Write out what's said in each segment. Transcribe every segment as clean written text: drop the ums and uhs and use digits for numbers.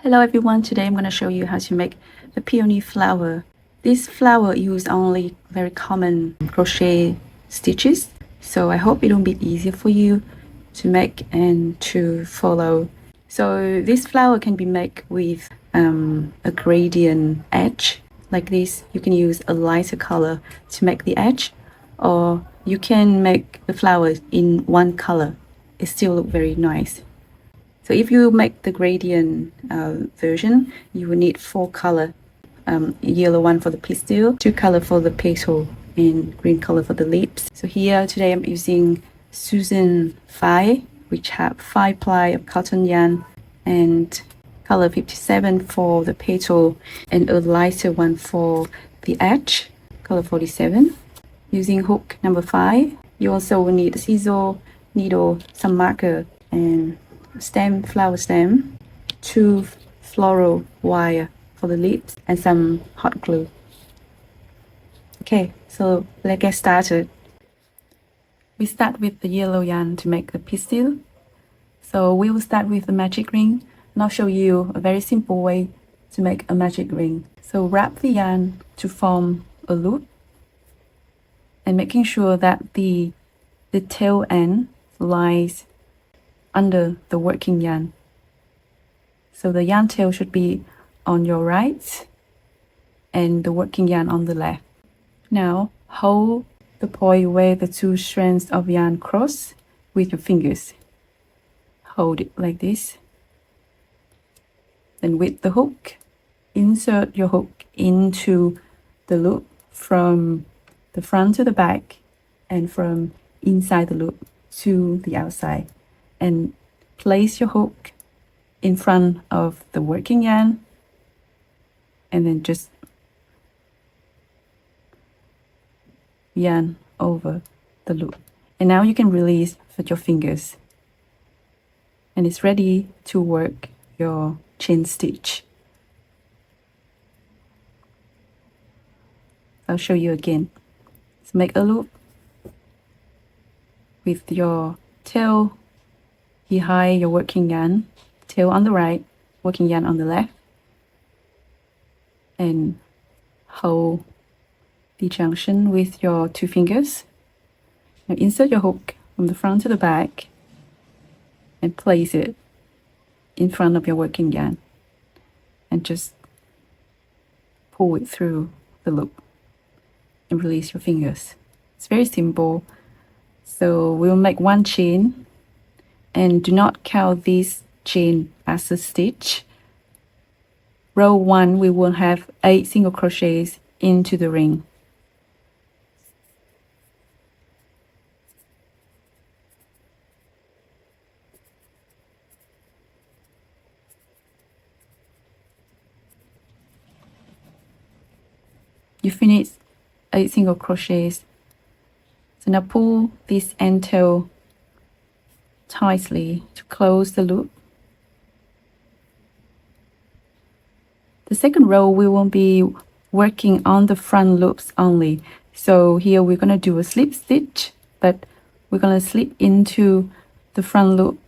Hello everyone, today I'm going to show you how to make the peony flower. This flower uses only very common crochet stitches, so I hope it will be easier for you to make and to follow. So this flower can be made with a gradient edge like this. You can use a lighter color to make the edge, or you can make the flower in one color. It still looks very nice. So if you make the gradient version, you will need 4 color. Yellow one for the pistil, 2 color for the petal, and green color for the lips. So here today I'm using Susan 5, which have 5 ply of cotton yarn, and color 57 for the petal, and a lighter one for the edge, color 47. Using hook number 5, you also will need a scissor, needle, some marker, and stem, flower stem, 2 floral wire for the lips, and some hot glue. Okay, so let's get started. We start with the yellow yarn to make the pistil. So we will start with the magic ring, and I'll show you a very simple way to make a magic ring. So wrap the yarn to form a loop, and making sure that the tail end lies under the working yarn. So the yarn tail should be on your right and the working yarn on the left. Now hold the point where the 2 strands of yarn cross with your fingers. Hold it like this. Then with the hook, insert your hook into the loop from the front to the back and from inside the loop to the outside, and place your hook in front of the working yarn, and then just yarn over the loop. And now you can release with your fingers, and it's ready to work your chain stitch. I'll show you again. So make a loop with your tail behind your working yarn, tail on the right, working yarn on the left, and hold the junction with your 2 fingers. Now insert your hook from the front to the back and place it in front of your working yarn, and just pull it through the loop and release your fingers. It's very simple. So we'll make 1 chain, and do not count this chain as a stitch. Row 1, we will have 8 single crochets into the ring. You finish 8 single crochets. So now pull this end tail tightly to close the loop. The second row we will be working on the front loops only. So here we're going to do a slip stitch, but we're going to slip into the front loop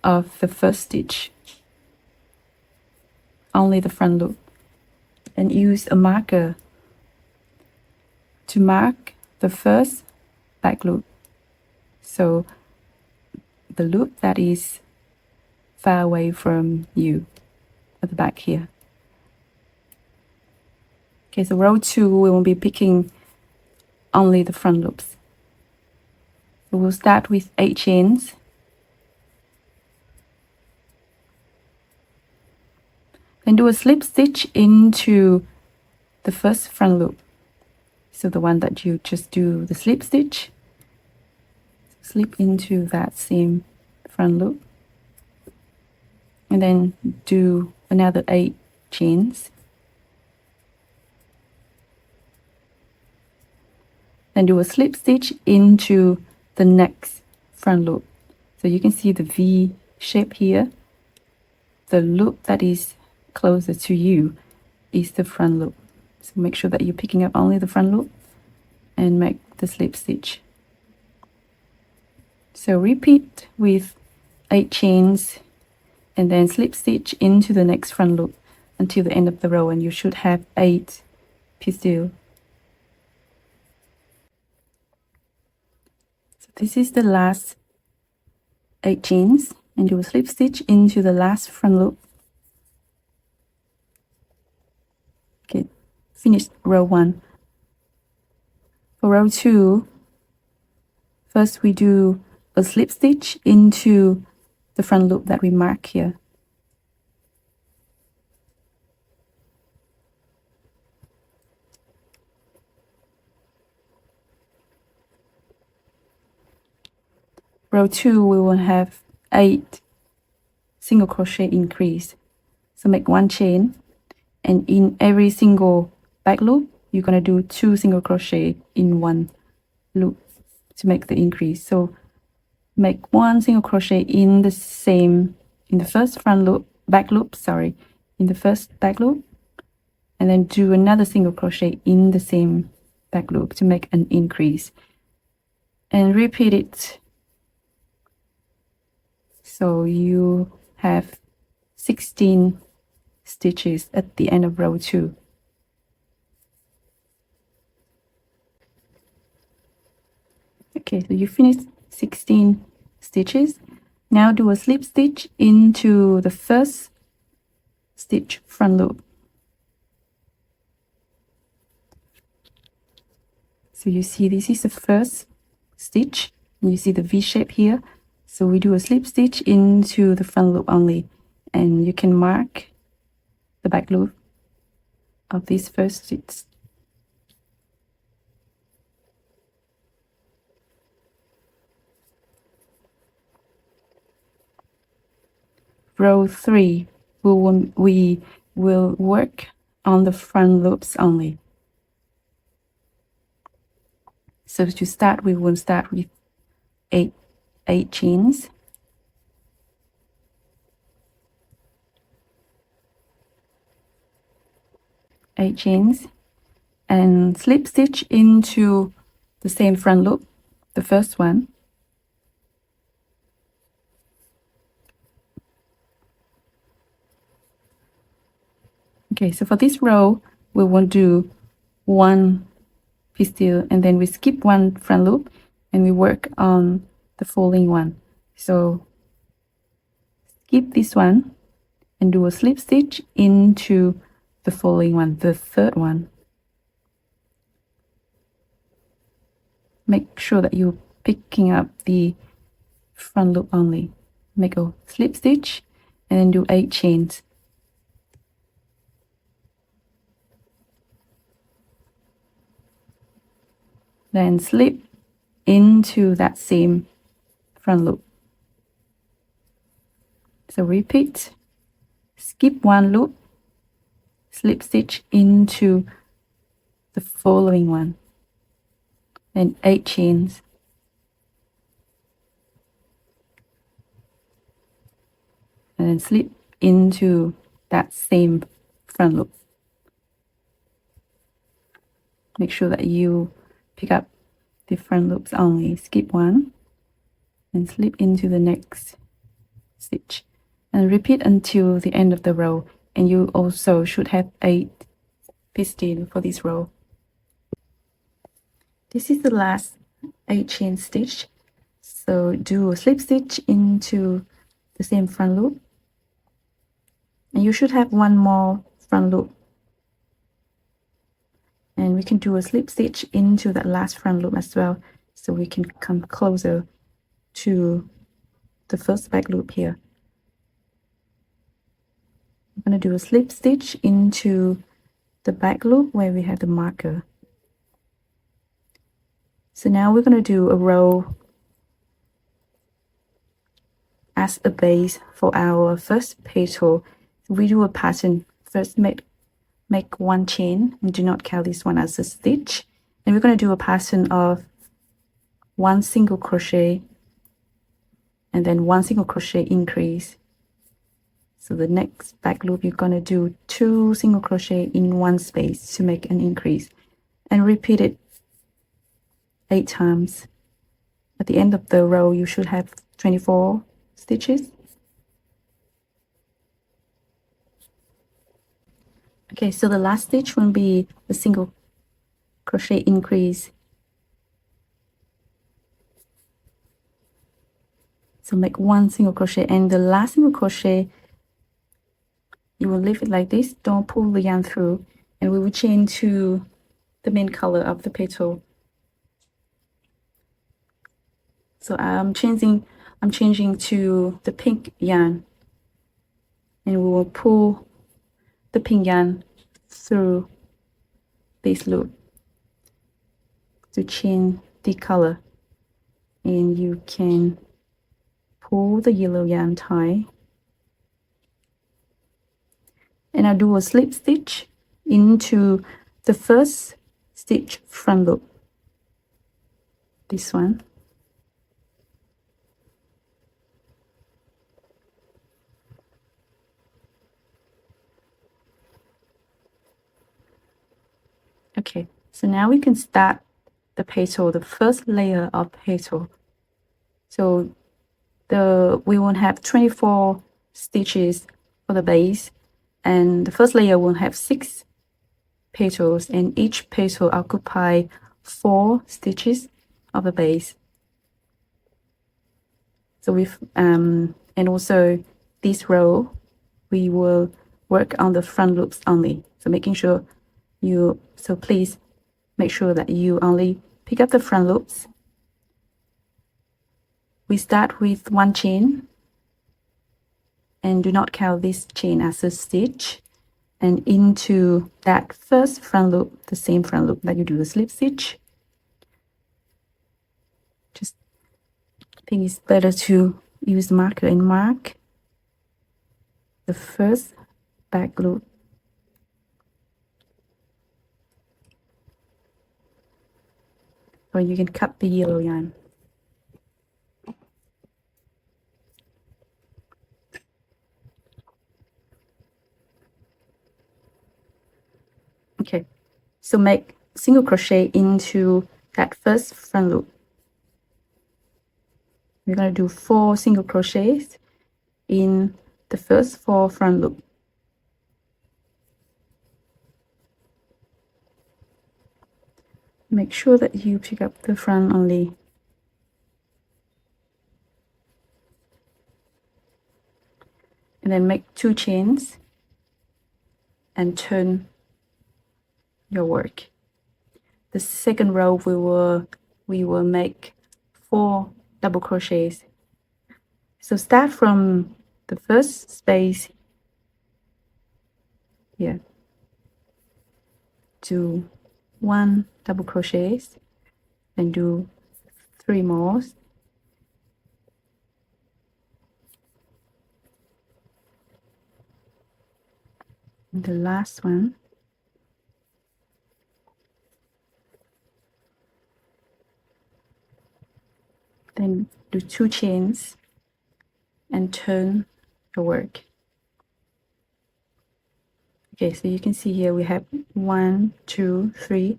of the first stitch, only the front loop, and use a marker to mark the first back loop. So the loop that is far away from you at the back here. Okay, so row 2 we will be picking only the front loops. So we'll start with 8 chains. Then do a slip stitch into the first front loop. So the one that you just do the slip stitch, slip into that same front loop, and then do another 8 chains. Then do a slip stitch into the next front loop. So you can see the V shape here. The loop that is closer to you is the front loop. So make sure that you're picking up only the front loop and make the slip stitch. So repeat with 8 chains and then slip stitch into the next front loop until the end of the row, and you should have 8 pistil. So this is the last 8 chains, and you will slip stitch into the last front loop. Okay, finish row 1. For row 2, first we do a slip stitch into the front loop that we mark here. Row 2, we will have 8 single crochet increase. So make 1 chain, and in every single back loop, you're going to do 2 single crochet in 1 loop to make the increase. So make 1 single crochet in the first front loop, back loop, sorry, in the first back loop, and then do another single crochet in the same back loop to make an increase, and repeat it. So you have 16 stitches at the end of row 2. Okay, so you finished 16 stitches. Now do a slip stitch into the first stitch front loop. So you see this is the first stitch, and you see the V shape here. So we do a slip stitch into the front loop only, and you can mark the back loop of this first stitch. Row 3, we will work on the front loops only. So to start, we will start with 8 chains. 8 chains, and slip stitch into the same front loop, the first one. Okay, so for this row, we will do 1 pistil, and then we skip 1 front loop, and we work on the following one. So skip this one and do a slip stitch into the following one, the third one. Make sure that you're picking up the front loop only. Make a slip stitch and then do 8 chains. Then slip into that same front loop. So repeat, skip 1 loop, slip stitch into the following one, then 8 chains. And then slip into that same front loop. Make sure that you pick up the front loops only. Skip 1 and slip into the next stitch, and repeat until the end of the row. And you also should have 8 pistil for this row. This is the last 8 chain stitch. So do a slip stitch into the same front loop, and you should have 1 more front loop, and we can do a slip stitch into that last front loop as well, so we can come closer to the first back loop here. I'm going to do a slip stitch into the back loop where we have the marker. So now we're going to do a row as a base for our first petal. We do a pattern. First make 1 chain, and do not count this one as a stitch. And we're going to do a pattern of 1 single crochet and then 1 single crochet increase. So the next back loop, you're going to do 2 single crochet in 1 space to make an increase, and repeat it 8 times. At the end of the row, you should have 24 stitches. Okay, so the last stitch will be the single crochet increase. So make one single crochet, and the last single crochet, you will leave it like this. Don't pull the yarn through, and we will change to the main color of the petal. So I'm changing to the pink yarn, and we will pull the pink yarn through this loop to change the color. And you can pull the yellow yarn tie, and I'll do a slip stitch into the first stitch front loop, this one. Okay, so now we can start the petal, the first layer of petal. So we will have 24 stitches for the base, and the first layer will have 6 petals, and each petal occupy 4 stitches of the base. So and also this row we will work on the front loops only. So making sure please make sure that you only pick up the front loops. We start with 1 chain, and do not count this chain as a stitch, and into that first front loop, the same front loop that you do the slip stitch. Just think it's better to use the marker and mark the first back loop. Or you can cut the yellow yarn. Okay, so make single crochet into that first front loop. We're going to do 4 single crochets in the first 4 front loop. Make sure that you pick up the front only. And then make 2 chains and turn your work. The second row we will make 4 double crochets. So start from the first space here, do 1 double crochet, then do 3 more, and the last one, then do 2 chains and turn your work. Okay, so you can see here we have 1, 2, 3,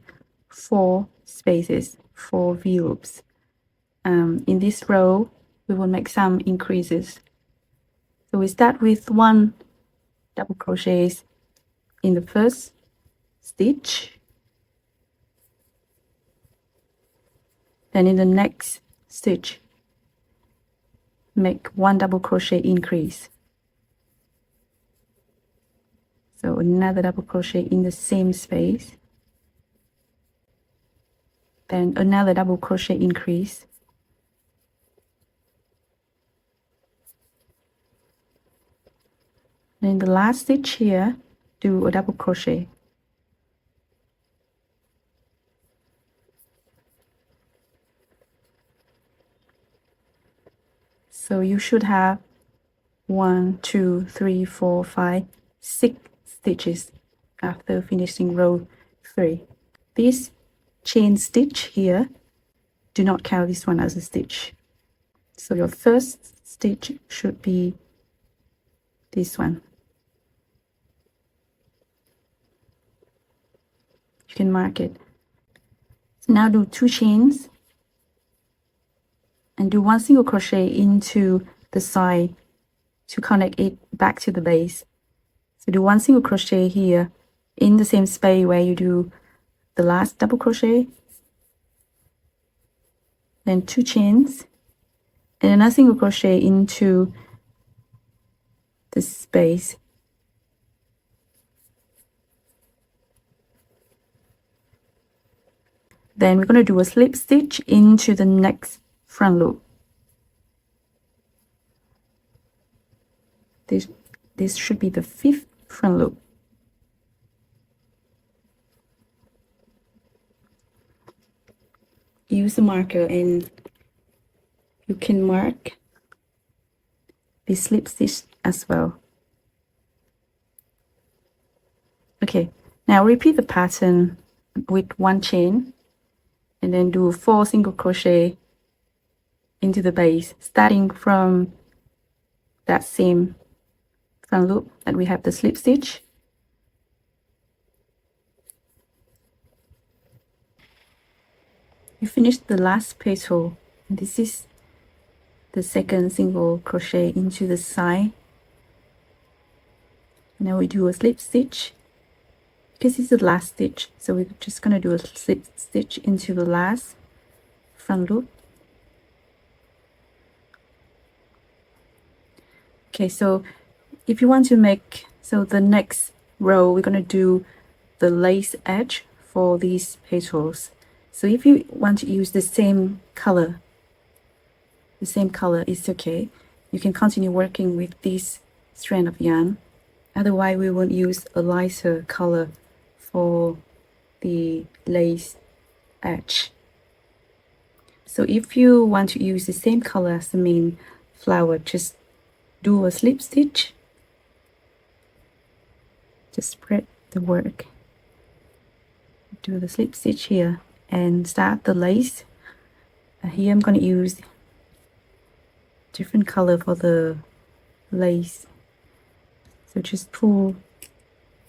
4 spaces, 4 V loops. In this row we will make some increases. So we start with 1 double crochets in the first stitch, then in the next stitch make 1 double crochet increase. So another double crochet in the same space, then another double crochet increase, then in the last stitch here do a double crochet. So you should have 1, 2, 3, 4, 5, 6 stitches after finishing row 3. This chain stitch here, do not count this one as a stitch. So your first stitch should be this one. You can mark it. So now do 2 chains and do 1 single crochet into the side to connect it back to the base. So do 1 single crochet here in the same space where you do the last double crochet, then 2 chains, and another single crochet into the space. Then we're going to do a slip stitch into the next front loop. This should be the 5th front loop. Use a marker and you can mark the slip stitch as well. Okay, now repeat the pattern with 1 chain and then do 4 single crochet into the base, starting from that same front loop that we have the slip stitch. You finish the last petal, and this is the second single crochet into the side. Now we do a slip stitch because it's the last stitch, so we're just going to do a slip stitch into the last front loop. Okay, so if you want to make, so the next row we're going to do the lace edge for these petals. So if you want to use the same color is okay. You can continue working with this strand of yarn. Otherwise we will use a lighter color for the lace edge. So if you want to use the same color as the main flower, just do a slip stitch. Just spread the work. Do the slip stitch here and start the lace. Here I'm going to use different color for the lace. So just pull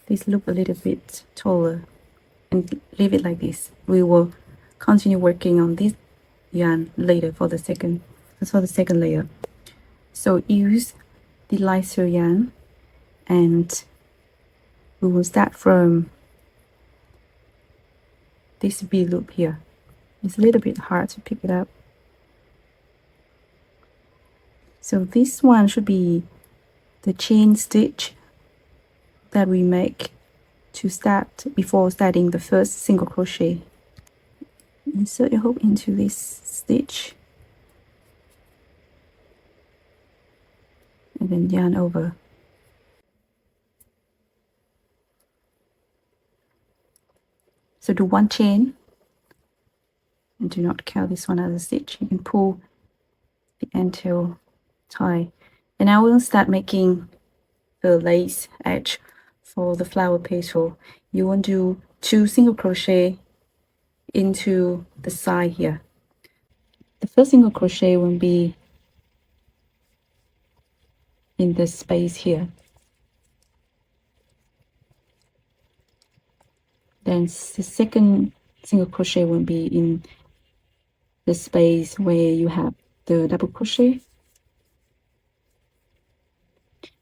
this loop a little bit taller and leave it like this. We will continue working on this yarn later for the second layer. So use the lighter yarn and we will start from this V loop here. It's a little bit hard to pick it up. So this one should be the chain stitch that we make to start before starting the first single crochet. Insert your hook into this stitch and then yarn over. So do 1 chain and do not count this one as a stitch. You can pull the end till tie. And now we'll start making the lace edge for the flower petal. You want to do 2 single crochet into the side here. The first single crochet will be in the space here. Then the second single crochet will be in the space where you have the double crochet.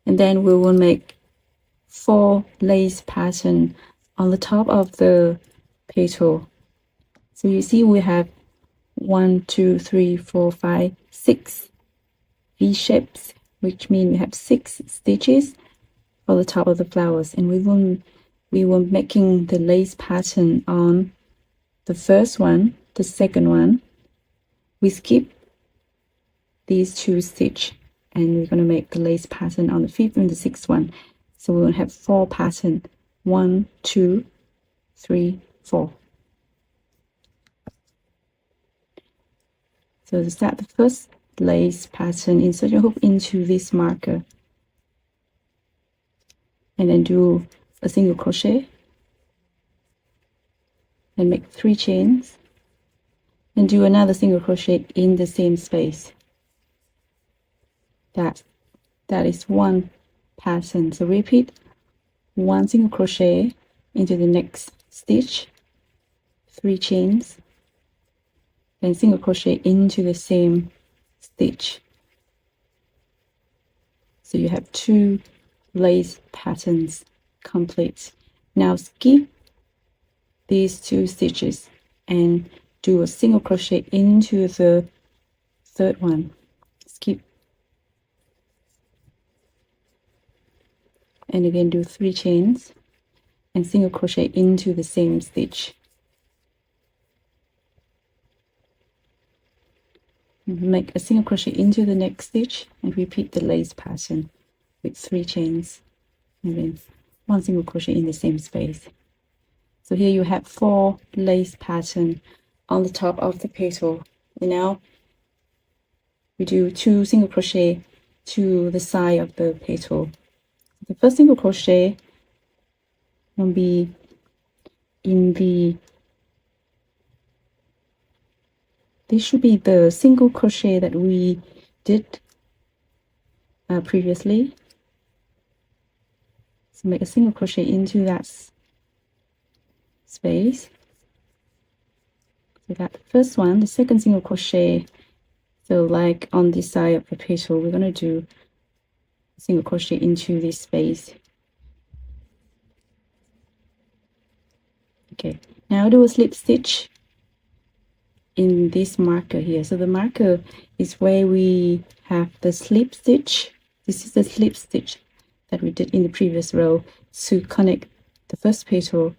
And then we will make 4 lace pattern on the top of the petal. So you see we have 1, 2, 3, 4, 5, 6 V shapes, which means we have 6 stitches for the top of the flowers. And we were making the lace pattern on the first one, the second one. We skip these 2 stitches and we're going to make the lace pattern on the 5th and the 6th one. So we will have 4 patterns. 1, 2, 3, 4. So to start the first lace pattern, insert your hook into this marker and then do a single crochet and make 3 chains and do another single crochet in the same space. That is 1 pattern. So repeat 1 single crochet into the next stitch, 3 chains, then single crochet into the same stitch. So you have 2 lace patterns complete. Now skip these 2 stitches and do a single crochet into the third one. Skip and again do 3 chains and single crochet into the same stitch. Make a single crochet into the next stitch and repeat the lace pattern with 3 chains and then 1 single crochet in the same space. So here you have 4 lace pattern on the top of the petal. And now we do 2 single crochet to the side of the petal. The first single crochet will be in the, this should be the single crochet that we did previously. So make a single crochet into that space. So that the first one, the second single crochet, so like on this side of the petal, we're going to do a single crochet into this space. Okay, now do a slip stitch in this marker here. So the marker is where we have the slip stitch. This is the slip stitch that we did in the previous row to connect the first petal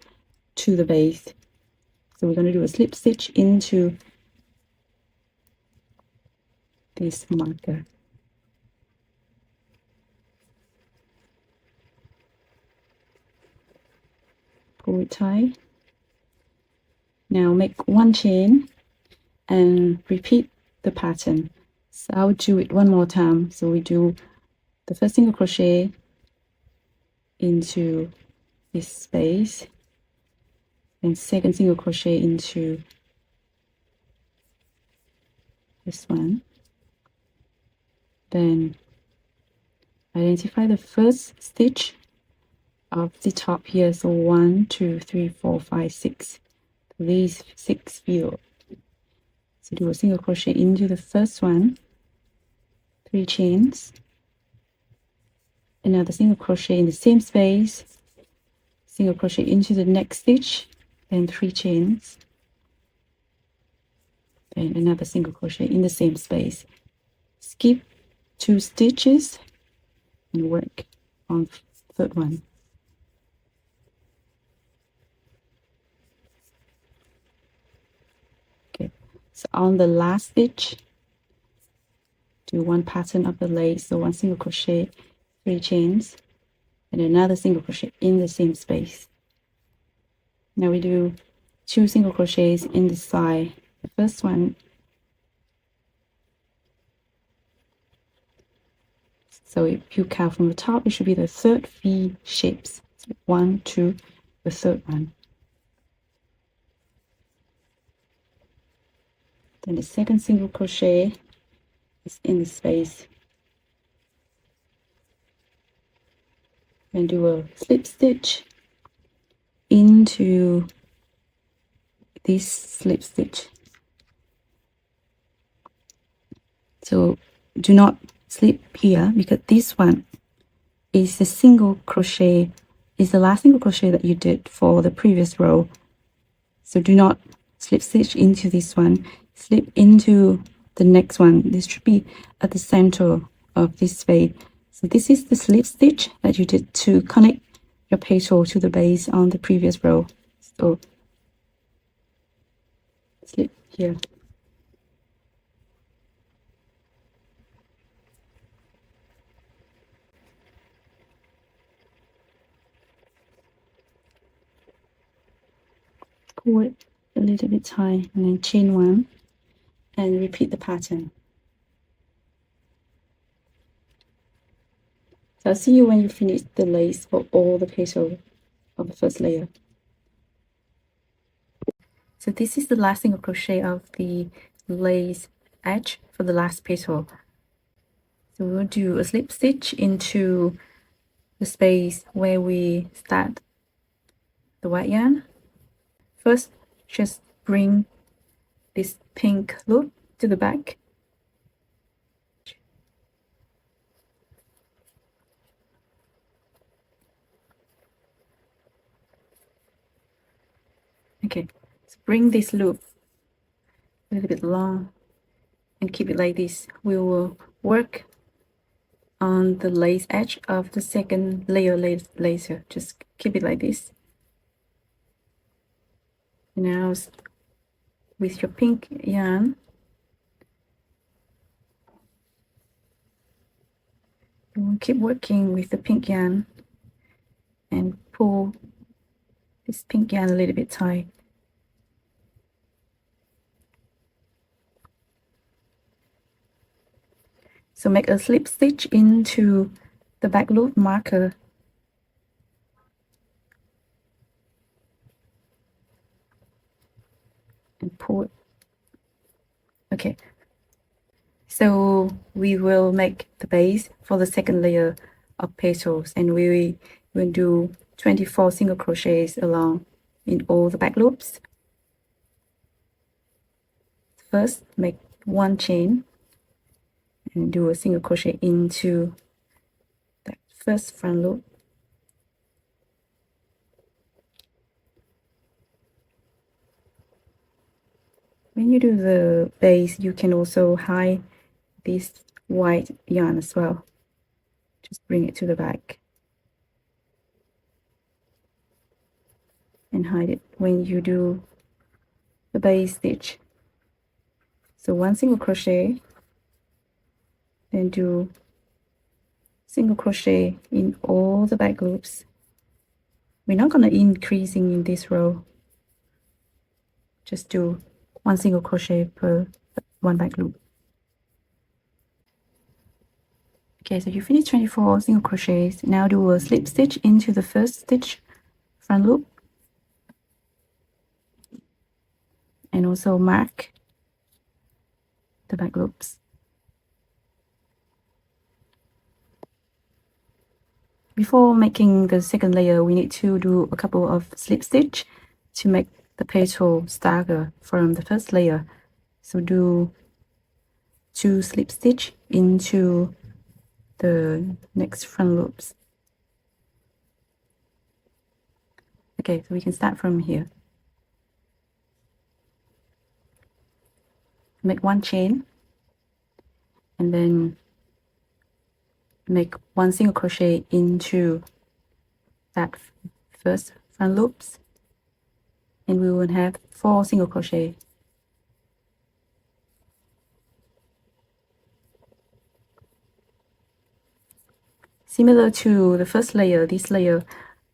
to the base. So we're going to do a slip stitch into this marker. Pull it tight. Now make 1 chain and repeat the pattern. So I'll do it one more time. So we do the first single crochet into this space and second single crochet into this one. Then identify the first stitch of the top here. So 1, 2, 3, 4, 5, 6. These 6 field. So do a single crochet into the first one, 3 chains, another single crochet in the same space, single crochet into the next stitch, then 3 chains, then another single crochet in the same space. Skip 2 stitches and work on the third one. Okay, so on the last stitch, do 1 pattern of the lace, so 1 single crochet, 3 chains, and another single crochet in the same space. Now we do 2 single crochets in the side. The first one, so if you count from the top, it should be the third V shapes. So 1, 2, the third one. Then the second single crochet is in the space. And do a slip stitch into this slip stitch. So do not slip here because this one is the single crochet, is the last single crochet that you did for the previous row. So do not slip stitch into this one, slip into the next one. This should be at the center of this space. So this is the slip stitch that you did to connect your petal to the base on the previous row. So slip here. Pull it a little bit tight and then chain 1 and repeat the pattern. So I'll see you when you finish the lace for all the petal of the first layer. So this is the last single crochet of the lace edge for the last petal. So we'll do a slip stitch into the space where we start the white yarn. First, just bring this pink loop to the back. Okay, so bring this loop a little bit long and keep it like this. We will work on the lace edge of the second layer later. Just keep it like this. Now with your pink yarn, you will keep working with the pink yarn and pull this pink yarn a little bit tight. So make a slip stitch into the back loop marker. And pull it. Okay. So we will make the base for the second layer of petals, and we will do 24 single crochets along in all the back loops. First, make one chain and do a single crochet into that first front loop. When you do the base, you can also hide this white yarn as well. Just bring it to the back and hide it when you do the base stitch. So one single crochet, then do single crochet in all the back loops. We're not going to increasing in this row. Just do one single crochet per one back loop. Okay, so you finish 24 single crochets. Now do a slip stitch into the first stitch front loop, and also mark the back loops. Before making the second layer, we need to do a couple of slip stitch to make the petal stagger from the first layer. So do 2 slip stitch into the next front loops. Okay, so we can start from here. Make one chain and then make one single crochet into that first front loops, and we will have 4 single crochet. Similar to the first layer, this layer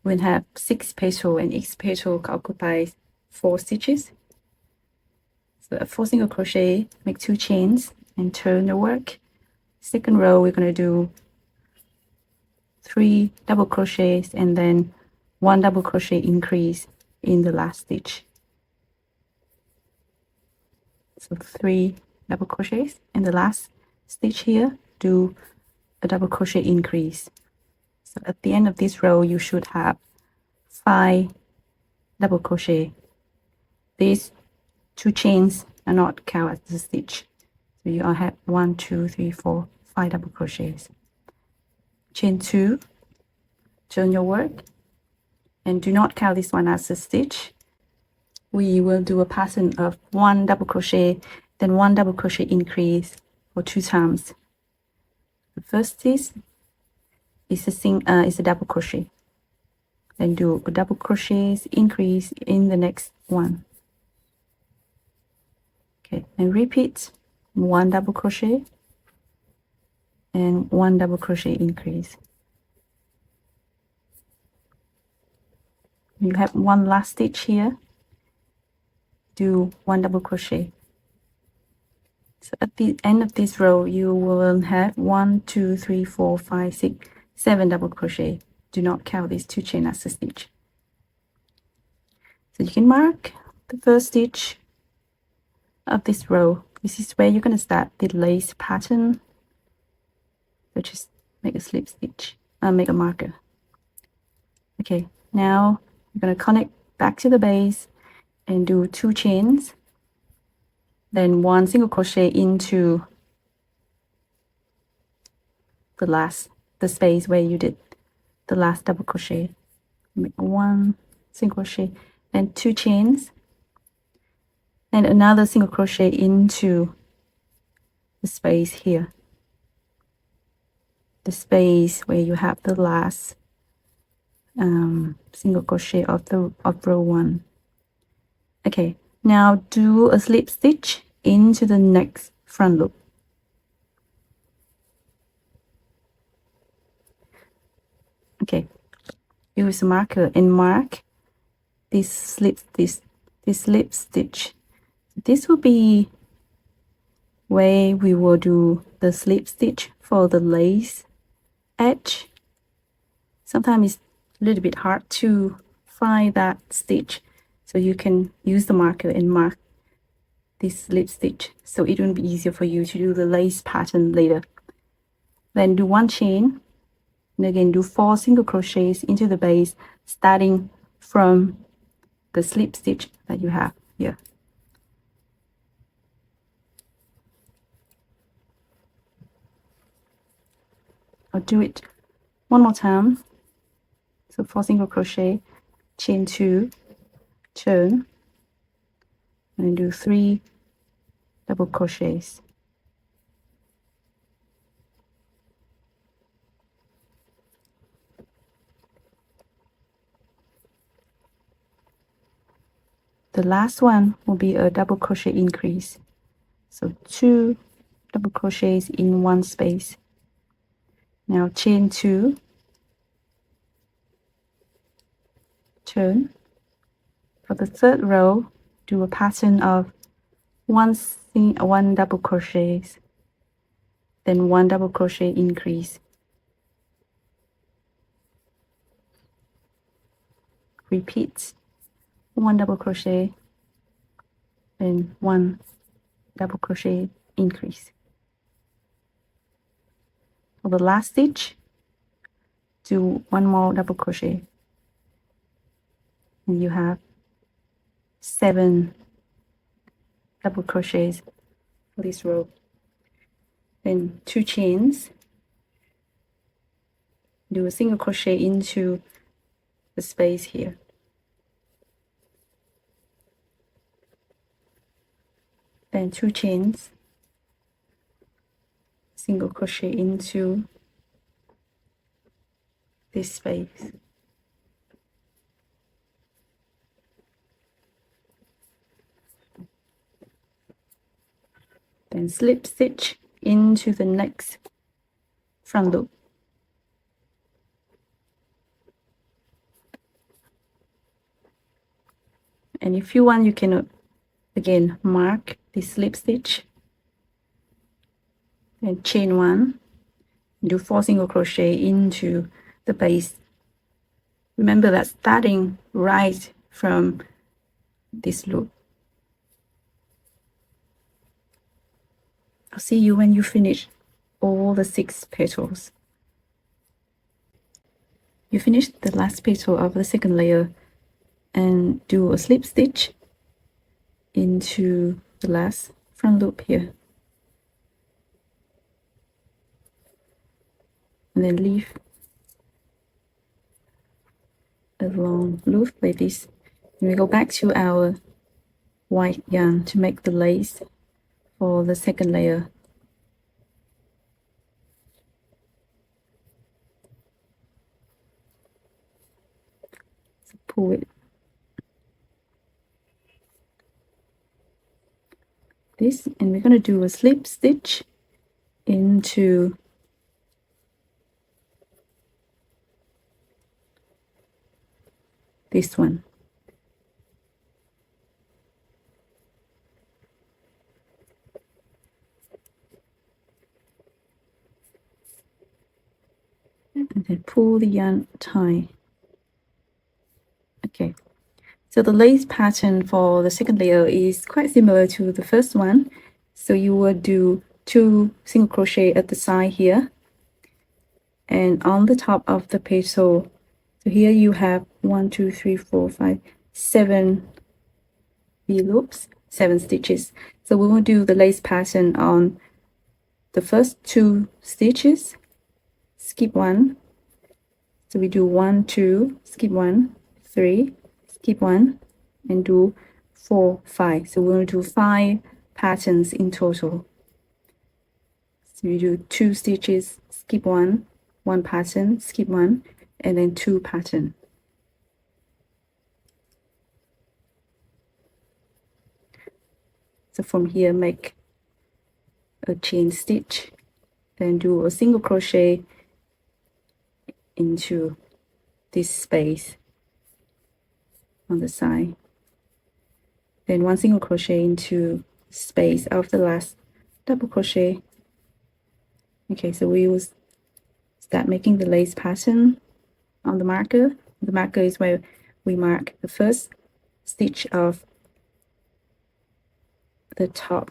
will have 6 petals, and each petal occupies 4 stitches. So 4 single crochet, make 2 chains and turn the work. Second row, we're going to do 3 double crochets and then 1 double crochet increase in the last stitch. So 3 double crochets in the last stitch here, do a double crochet increase. So at the end of this row, you should have 5 double crochet. These 2 chains are not count as the stitch. So you all have 1, 2, 3, 4, 5 double crochets. Chain 2, turn your work, and do not count this one as a stitch. We will do a pattern of 1 double crochet, then 1 double crochet increase for 2 times. The first is a double crochet, then do a double crochet increase in the next one. Okay, and repeat 1 double crochet and 1 double crochet increase. You have 1 last stitch here, do 1 double crochet. So at the end of this row, you will have 1, 2, 3, 4, 5, 6, 7 double crochet. Do not count these 2 chain as a stitch. So you can mark the first stitch of this row. This is where you're going to start the lace pattern. So just make a slip stitch, make a marker. Okay, now you're going to connect back to the base and do 2 chains, then 1 single crochet into the space where you did the last double crochet. Make 1 single crochet, then 2 chains, and another single crochet into the space here, the space where you have the last single crochet of row 1. Okay, now do a slip stitch into the next front loop. Okay, use a marker and mark this slip stitch. This will be where we will do the slip stitch for the lace edge. Sometimes it's a little bit hard to find that stitch, so you can use the marker and mark this slip stitch, so it will be easier for you to do the lace pattern later. Then do 1 chain, and again do 4 single crochets into the base, starting from the slip stitch that you have here. I'll do it one more time. So 4 single crochet, chain 2, turn, and do 3 double crochets. The last one will be a double crochet increase. So 2 double crochets in one space. Now chain 2, turn. For the third row, do a pattern of one double crochets, then 1 double crochet increase. Repeat 1 double crochet, then 1 double crochet increase. For the last stitch, do 1 more double crochet, and you have 7 double crochets for this row. Then 2 chains, do a single crochet into the space here. Then 2 chains, single crochet into this space. Then slip stitch into the next front loop. And if you want, you can again mark the slip stitch and chain 1, do 4 single crochet into the base. Remember that starting right from this loop. I'll see you when you finish all the 6 petals. You finish the last petal of the second layer and do a slip stitch into the last front loop here, and then leave a long loop like this, and we go back to our white yarn to make the lace for the second layer. So pull it this, and we're going to do a slip stitch into this one. And then pull the yarn tie. Okay, so the lace pattern for the second layer is quite similar to the first one. So you would do 2 single crochet at the side here, and on the top of the petal. So here you have 1, 2, 3, 4, 5, 7 V loops, 7 stitches. So we will do the lace pattern on the first 2 stitches, skip 1. So we do 1, 2, skip 1, 3, skip 1, and do 4, 5. So we're going to do 5 patterns in total. So you do 2 stitches, skip 1, 1 pattern, skip 1, and then 2 pattern. So from here, make a chain stitch, then do a single crochet into this space on the side, then 1 single crochet into space of the last double crochet. Okay, so we will start making the lace pattern on the marker. The marker is where we mark the first stitch of the top,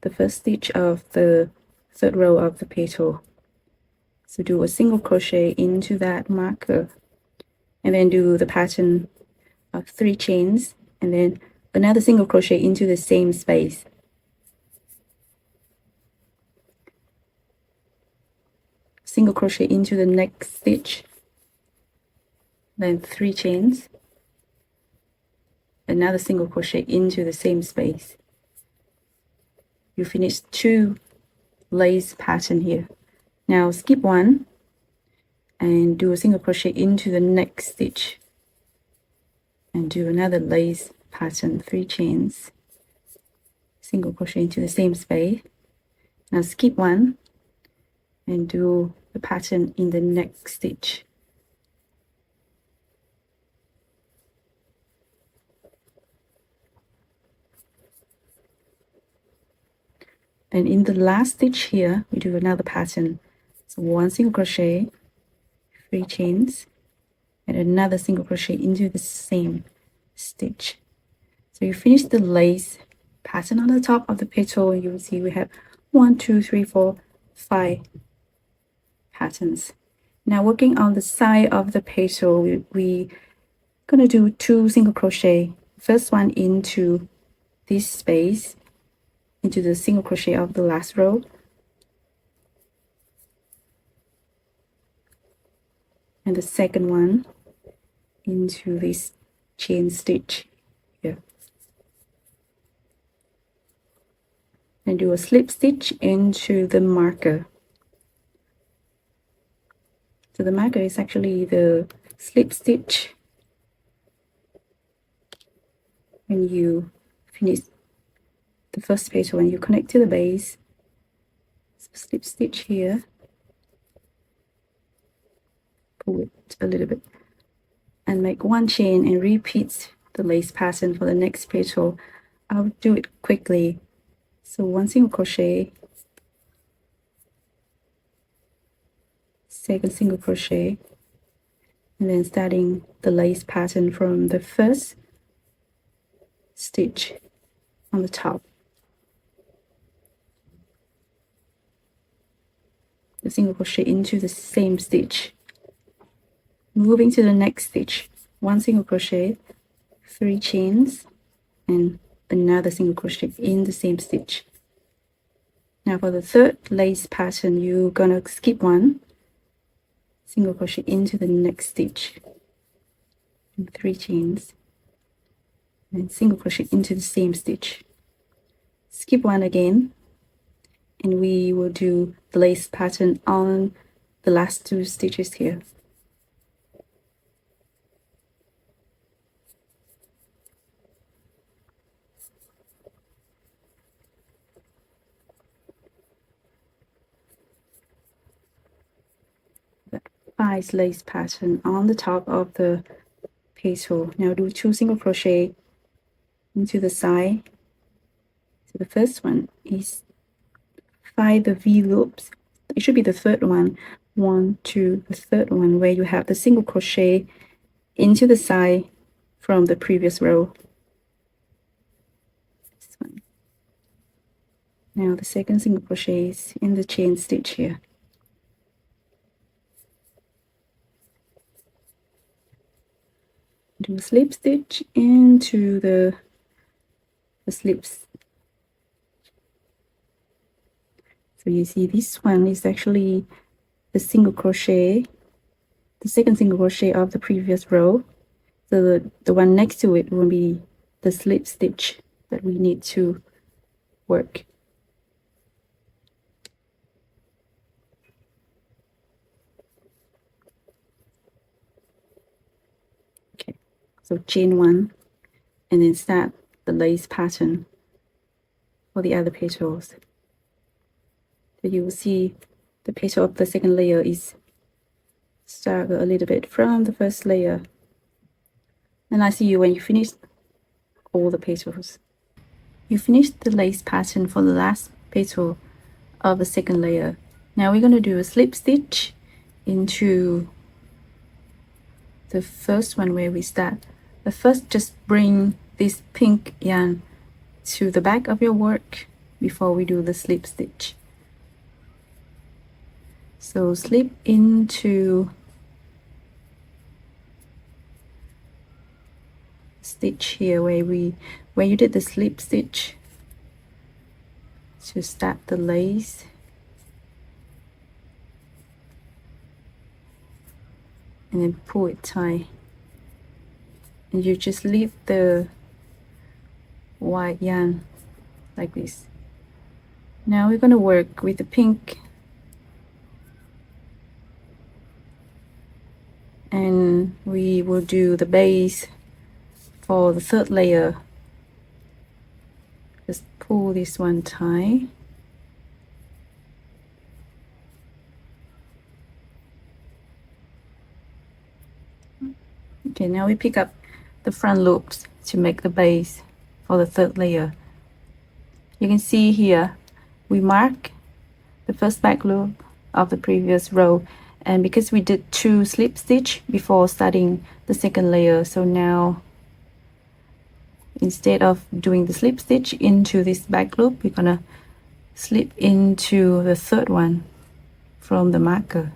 the first stitch of the 3rd row of the petal. So do a single crochet into that marker, and then do the pattern of 3 chains, and then another single crochet into the same space. Single crochet into the next stitch, then 3 chains, another single crochet into the same space. You finish 2 lace pattern here. Now skip 1 and do a single crochet into the next stitch, and do another lace pattern, 3 chains, single crochet into the same space. Now skip 1 and do the pattern in the next stitch. And in the last stitch here, we do another pattern. So 1 single crochet, 3 chains, and another single crochet into the same stitch. So you finish the lace pattern on the top of the petal, and you will see we have 1, 2, 3, 4, 5 patterns. Now working on the side of the petal, we gonna do 2 single crochet. First one into this space, into the single crochet of the last row, and the second one into this chain stitch here, and do a slip stitch into the marker. So the marker is actually the slip stitch when you finish the first petal, when you connect to the base. Slip stitch here, pull it a little bit, and make 1 chain and repeat the lace pattern for the next petal. I'll do it quickly. So 1 single crochet, second single crochet, and then starting the lace pattern from the first stitch on the top. The single crochet into the same stitch. Moving to the next stitch, 1 single crochet, 3 chains, and another single crochet in the same stitch. Now for the 3rd lace pattern, you're gonna skip 1, single crochet into the next stitch, and 3 chains, and single crochet into the same stitch. Skip 1 again, and we will do the lace pattern on the last 2 stitches here. Five lace pattern on the top of the petal. Now do 2 single crochet into the side. So the first one is 5 the V loops. It should be the 3rd one. 1, 2, the 3rd one, where you have the single crochet into the side from the previous row. This one. Now the second single crochet is in the chain stitch here. Do a slip stitch into the slips. So you see this one is actually the single crochet, the second single crochet of the previous row. So the one next to it will be the slip stitch that we need to work. Okay, so chain one and then start the lace pattern for the other petals. So you will see the petal of the second layer is staggered a little bit from the first layer. And I see you when you finish all the petals. You finished the lace pattern for the last petal of the second layer. Now we're going to do a slip stitch into the first one where we start. But first, just bring this pink yarn to the back of your work before we do the slip stitch. So slip into stitch here where you did the slip stitch to start the lace. And then pull it tight. And you just leave the white yarn like this. Now we're going to work with the pink. And we will do the base for the third layer. Just pull this one tight. Okay, now we pick up the front loops to make the base for the third layer. You can see here we mark the first back loop of the previous row, and because we did 2 slip stitch before starting the second layer, so now instead of doing the slip stitch into this back loop, we're gonna slip into the third one from the marker.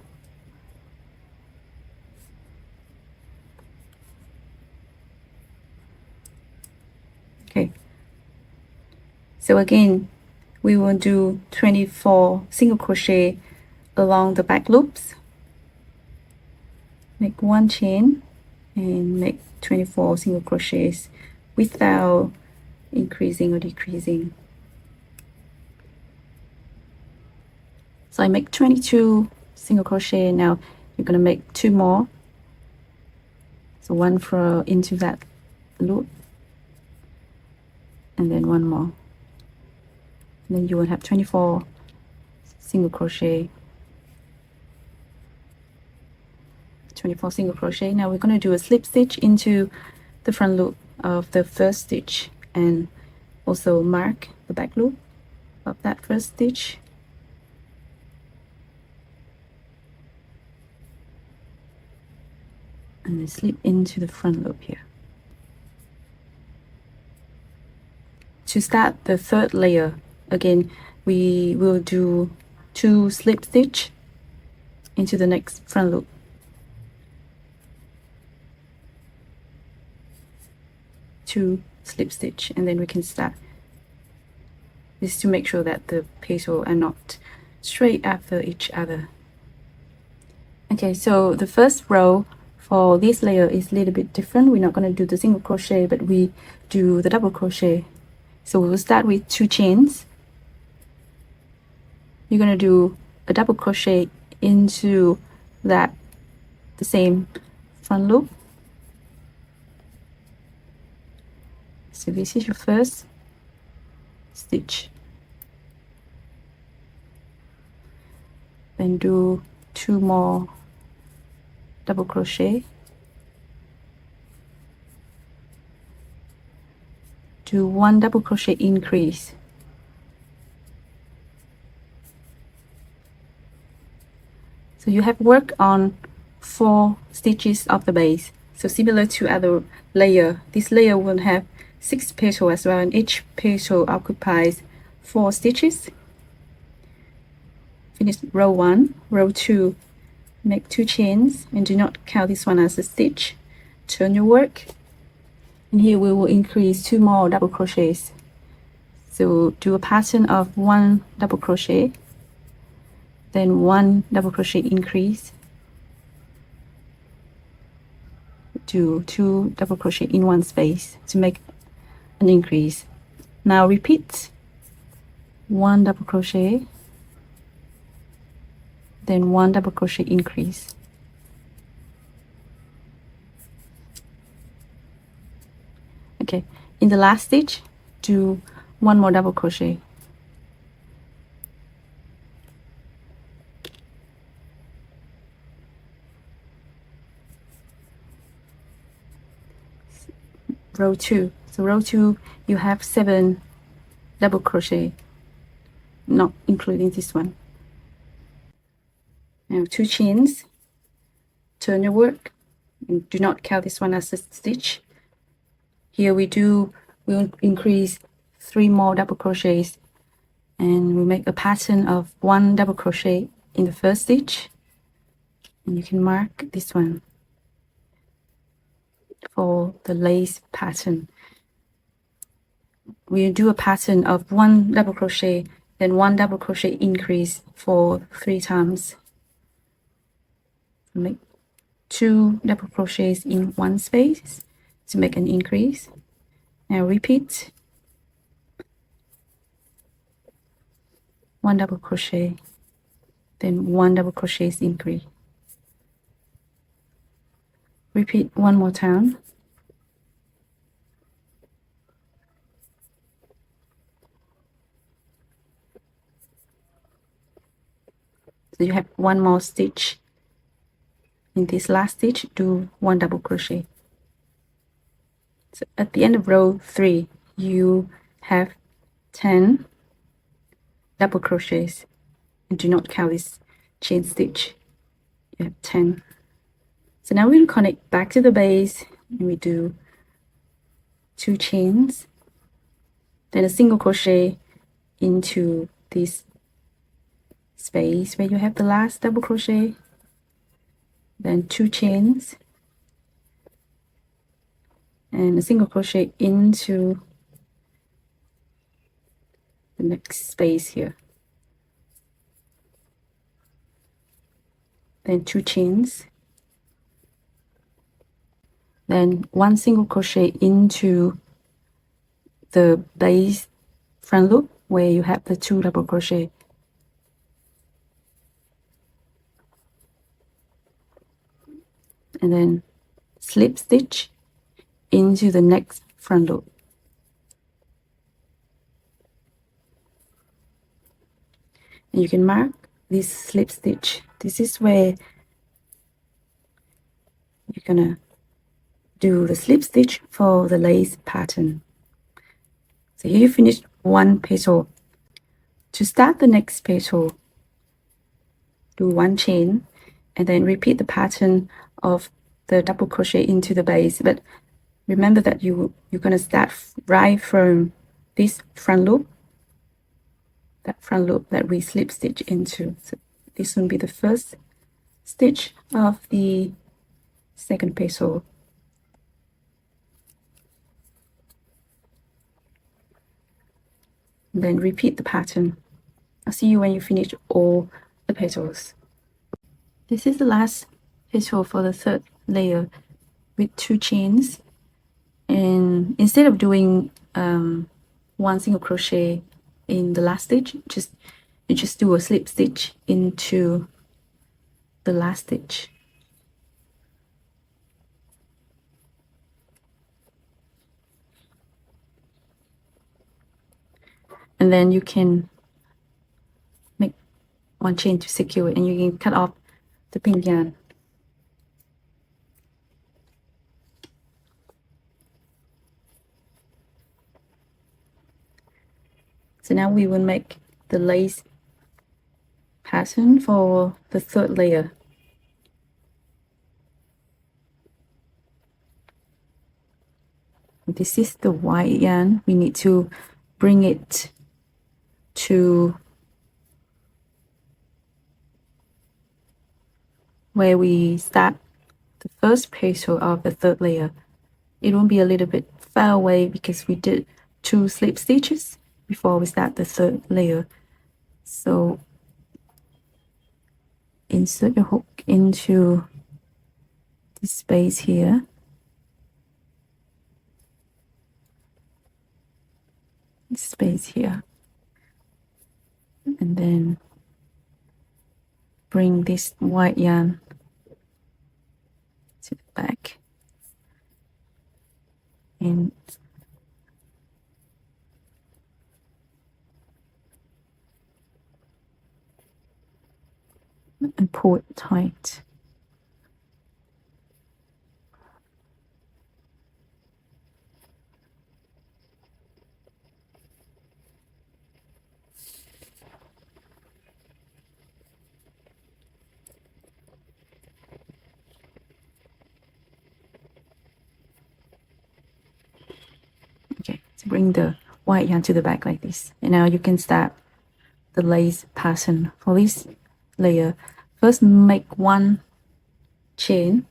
Okay, so again we will do 24 single crochet along the back loops. Make 1 chain and make 24 single crochets without increasing or decreasing. So I make 22 single crochet. Now you're going to make 2 more, so 1 for into that loop and then 1 more, and then you will have 24 single crochet. 24 single crochet. Now we're going to do a slip stitch into the front loop of the first stitch and also mark the back loop of that first stitch. And then slip into the front loop here. To start the third layer, again we will do 2 slip stitch into the next front loop. Two slip stitch, and then we can start. This is to make sure that the petals are not straight after each other. Okay, so the first row for this layer is a little bit different. We're not going to do the single crochet, but we do the double crochet. So we will start with 2 chains. You're going to do a double crochet into the same front loop. So this is your first stitch. Then do 2 more double crochet. Do 1 double crochet increase. So you have worked on 4 stitches of the base. So similar to other layer, this layer will have 6 petals as well, and each petal occupies 4 stitches. Finish row 1, row 2, make 2 chains and do not count this one as a stitch. Turn your work, and here we will increase 2 more double crochets. So do a pattern of 1 double crochet, then 1 double crochet increase, do 2 double crochet in one space to make an increase. Now repeat 1 double crochet, then 1 double crochet increase. Okay, in the last stitch do 1 more double crochet. Row 2. So row 2 you have 7 double crochet, not including this one. Now 2 chains, turn your work, and do not count this one as a stitch. Here we'll increase 3 more double crochets, and we make a pattern of 1 double crochet in the first stitch, and you can mark this one for the lace pattern. We'll do a pattern of 1 double crochet, then 1 double crochet increase for 3 times. Make 2 double crochets in one space to make an increase. Now repeat 1 double crochet, then 1 double crochet increase. Repeat one more time. So you have 1 more stitch. In this last stitch, do 1 double crochet. So at the end of row 3, you have 10 double crochets, and do not count this chain stitch. You have 10. So now we'll connect back to the base, and we do 2 chains, then a single crochet into this space where you have the last double crochet, then 2 chains and a single crochet into the next space here, then 2 chains, then 1 single crochet into the base front loop where you have the 2 double crochet, and then slip stitch into the next front loop. And you can mark this slip stitch. This is where you're gonna do the slip stitch for the lace pattern. So here you finished 1 petal. To start the next petal, do 1 chain and then repeat the pattern of the double crochet into the base. But remember that you're going to start right from this front loop, that front loop that we slip stitch into. So this will be the first stitch of the second petal. And then repeat the pattern. I'll see you when you finish all the petals. This is the last petal for the third layer with 2 chains, and instead of doing 1 single crochet in the last stitch, you just do a slip stitch into the last stitch. And then you can make 1 chain to secure it, and you can cut off the pink yarn. So now we will make the lace pattern for the third layer. This is the white yarn. We need to bring it to where we start the first petal of the third layer. It will be a little bit far away because we did 2 slip stitches before we start the third layer. So insert your hook into this space here space here, and then bring this white yarn to the back and pull it tight. Okay, so bring the white yarn to the back like this, and now you can start the lace pattern for this layer. First, make one chain,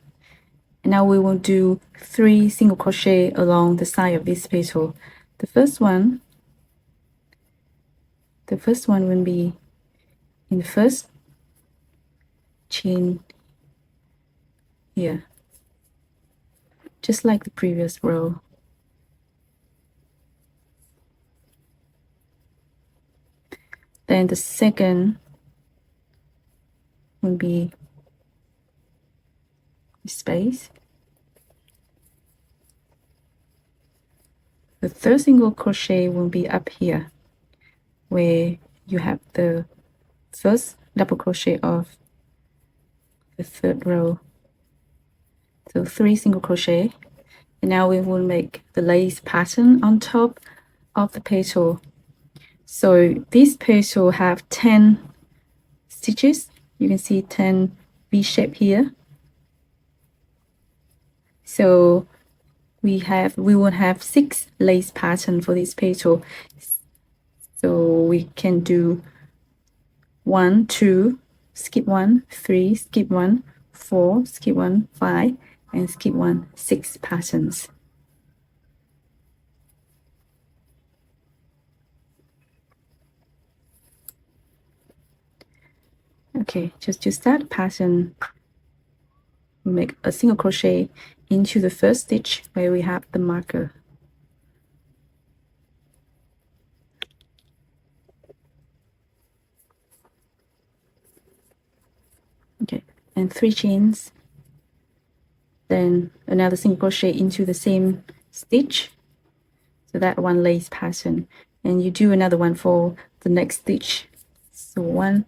and now we will do 3 single crochet along the side of this petal. The first one will be in the first chain here, just like the previous row. Then the second will be space. The third single crochet will be up here, where you have the first double crochet of the third row. So 3 single crochet, and now we will make the lace pattern on top of the petal. So this petal have 10 stitches. You can see 10 V shape here. So we will have 6 lace pattern for this petal. So we can do 1, 2, skip 1, 3, skip 1, 4, skip 1, 5, and skip 1, 6 patterns. Okay, just to start the pattern, we make a single crochet into the first stitch where we have the marker. Okay, and 3 chains, then another single crochet into the same stitch, so that one lace pattern, and you do another one for the next stitch. So 1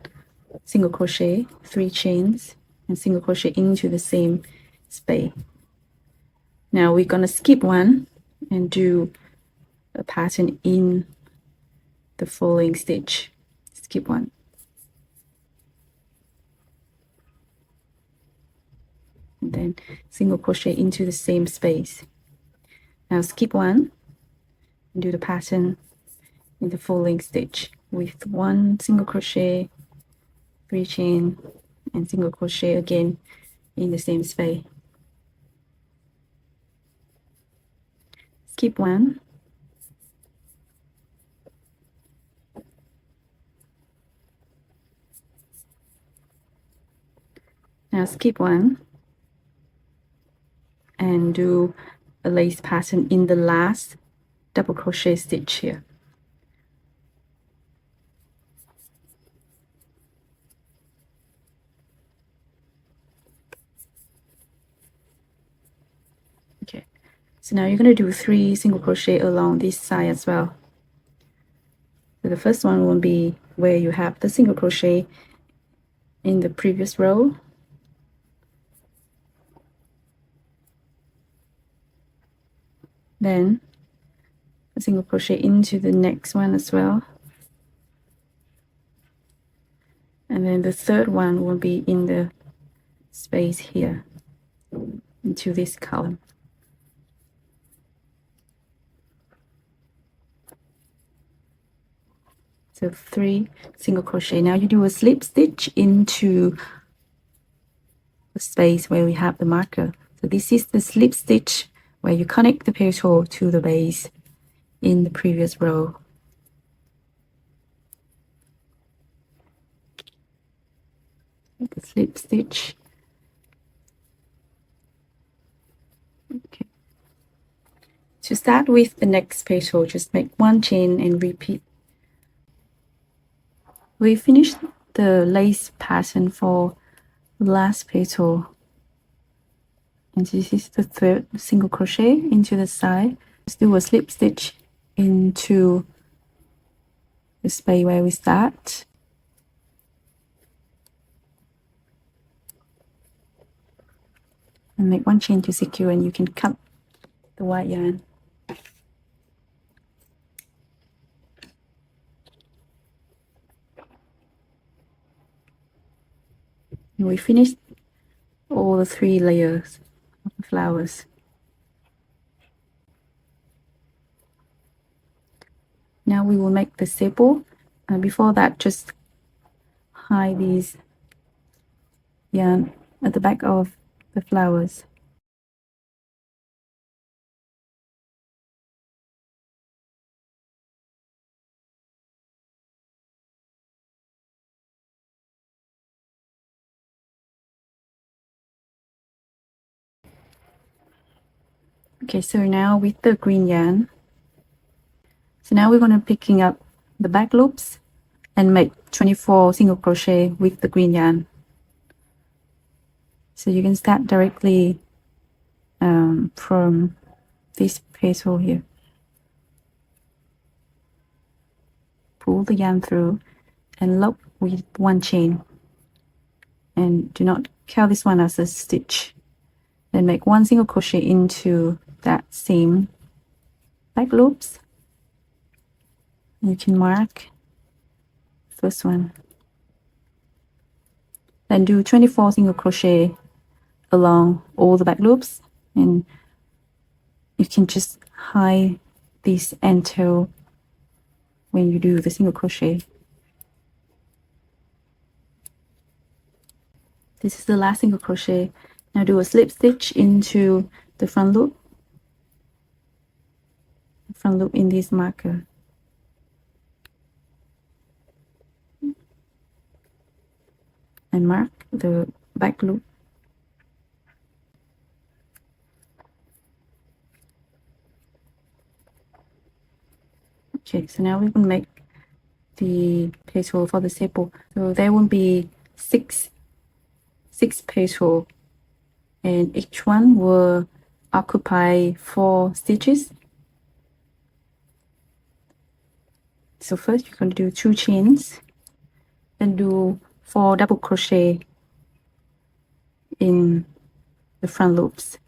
single crochet, 3 chains, and single crochet into the same space. Now we're gonna skip 1 and do a pattern in the following stitch. Skip 1. And then single crochet into the same space. Now skip 1 and do the pattern in the following stitch with 1 single crochet, 3 chain, and single crochet again in the same space. Skip 1, now skip 1 and do a lace pattern in the last double crochet stitch here. Okay, so now you're going to do 3 single crochet along this side as well. So the first one will be where you have the single crochet in the previous row. Then a single crochet into the next one as well. And then the third one will be in the space here into this column. So 3 single crochet. Now you do a slip stitch into the space where we have the marker. So this is the slip stitch where you connect the petal to the base in the previous row. The slip stitch. Okay. To start start with the next petal. Just make one chain and repeat. We finished the lace pattern for the last petal, and this is the third single crochet into the side. Just do a slip stitch into the space where we start, and make one chain to secure, and you can cut the white yarn. And we finished all the 3 layers of the flowers. Now we will make the sepal. Before that, just hide these yarn at the back of the flowers. Okay, so now with the green yarn, so now we're going to picking up the back loops and make 24 single crochet with the green yarn. So you can start directly from this petal here. Pull the yarn through and lock with one chain, and do not count this one as a stitch. Then make one single crochet into that same back loops. You can mark first one, then do 24 single crochet along all the back loops, and you can just hide this end tail when you do the single crochet. This is the last single crochet. Now do a slip stitch into the front loop in this marker, and mark the back loop. Okay, so now we will make the petal for the sepal. So there will be six petal, and each one will occupy 4 stitches. So first you're going to do 2 chains, then do 4 double crochet in the front loops.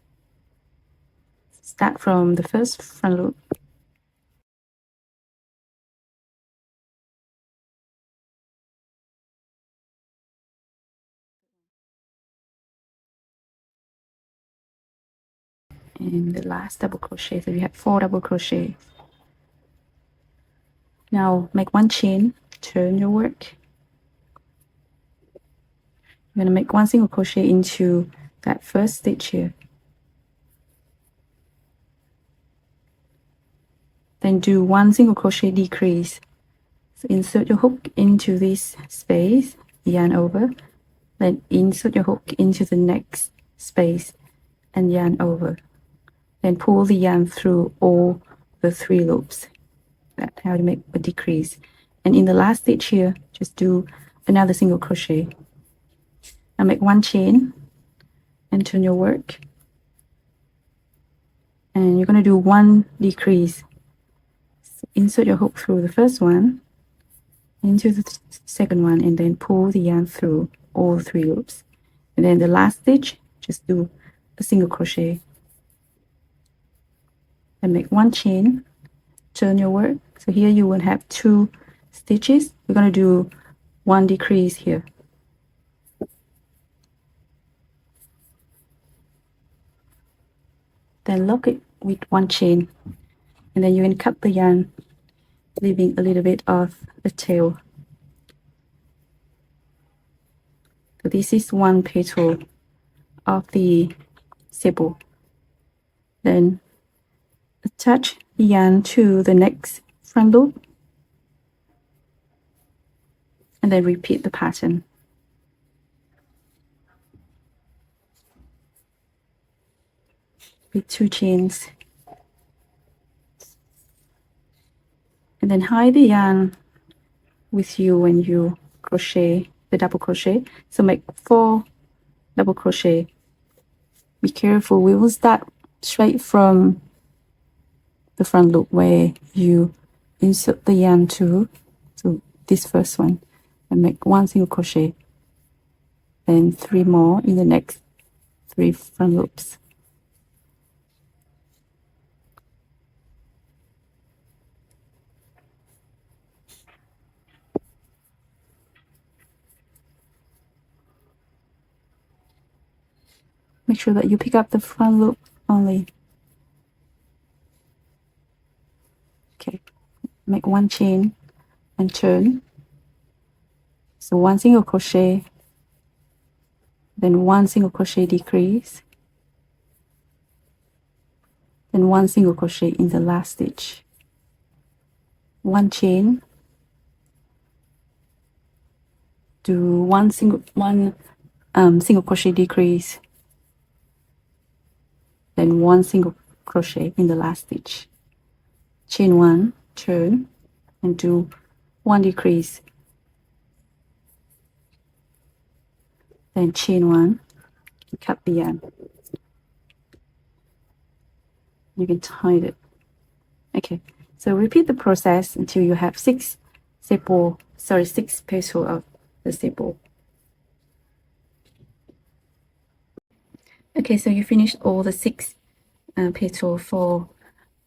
Start from the first front loop, and the last double crochet. So you have 4 double crochet. Now make one chain, turn your work. You're going to make one single crochet into that first stitch here, then do 1 single crochet decrease. So insert your hook into this space, yarn over, then insert your hook into the next space and yarn over, then pull the yarn through all the 3 loops. That's how you make a decrease. And in the last stitch here, just do another single crochet. Now make one chain and turn your work, and you're going to do 1 decrease. So insert your hook through the first one, into the second one, and then pull the yarn through all 3 loops. And then the last stitch, just do a single crochet and make 1 chain, turn your work. So here you will have 2 stitches. We're going to do 1 decrease here. Then lock it with 1 chain, and then you can cut the yarn, leaving a little bit of the tail. So this is 1 petal of the sepal. Then attach the yarn to the next front loop, and then repeat the pattern. With 2 chains. and then hide the yarn with you when you crochet the double crochet. So make 4 double crochet. Be careful, we will start straight from the front loop where you insert the yarn to, so this first one, and make 1 single crochet, then 3 more in the next 3 front loops. Make sure that you pick up the front loop only. Okay, make 1 chain and turn. So 1 single crochet, then 1 single crochet decrease, then 1 single crochet in the last stitch, 1 chain, do 1 single crochet decrease, then 1 single crochet in the last stitch, chain 1, turn, and do 1 decrease, then chain 1, cut the yarn. You can tie it. Okay, so repeat the process until you have 6 petals of the sepal. Okay, so you finished all the 6 petals for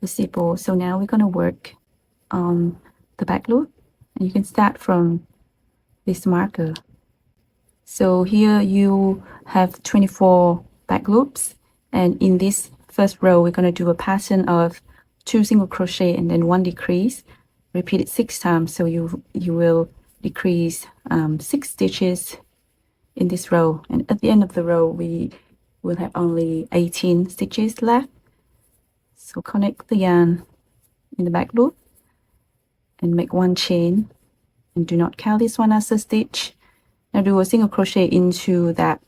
the sepal. So now we're going to work on the back loop, and you can start from this marker. So here you have 24 back loops, and in this first row we're going to do a pattern of 2 single crochet and then 1 decrease. Repeat it 6 times, so you will decrease 6 stitches in this row, and at the end of the row we will have only 18 stitches left. So connect the yarn in the back loop and make 1 chain, and do not count this one as a stitch. Now do a single crochet into that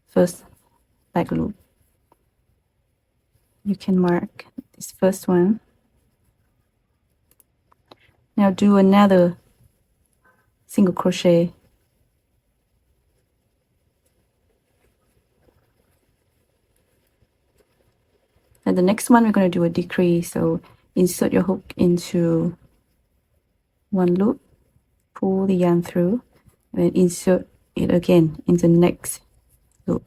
first back loop. You can mark this first one. Now do another single crochet and the next one we're going to do a decrease. So insert your hook into 1 loop, pull the yarn through, and then insert it again in the next loop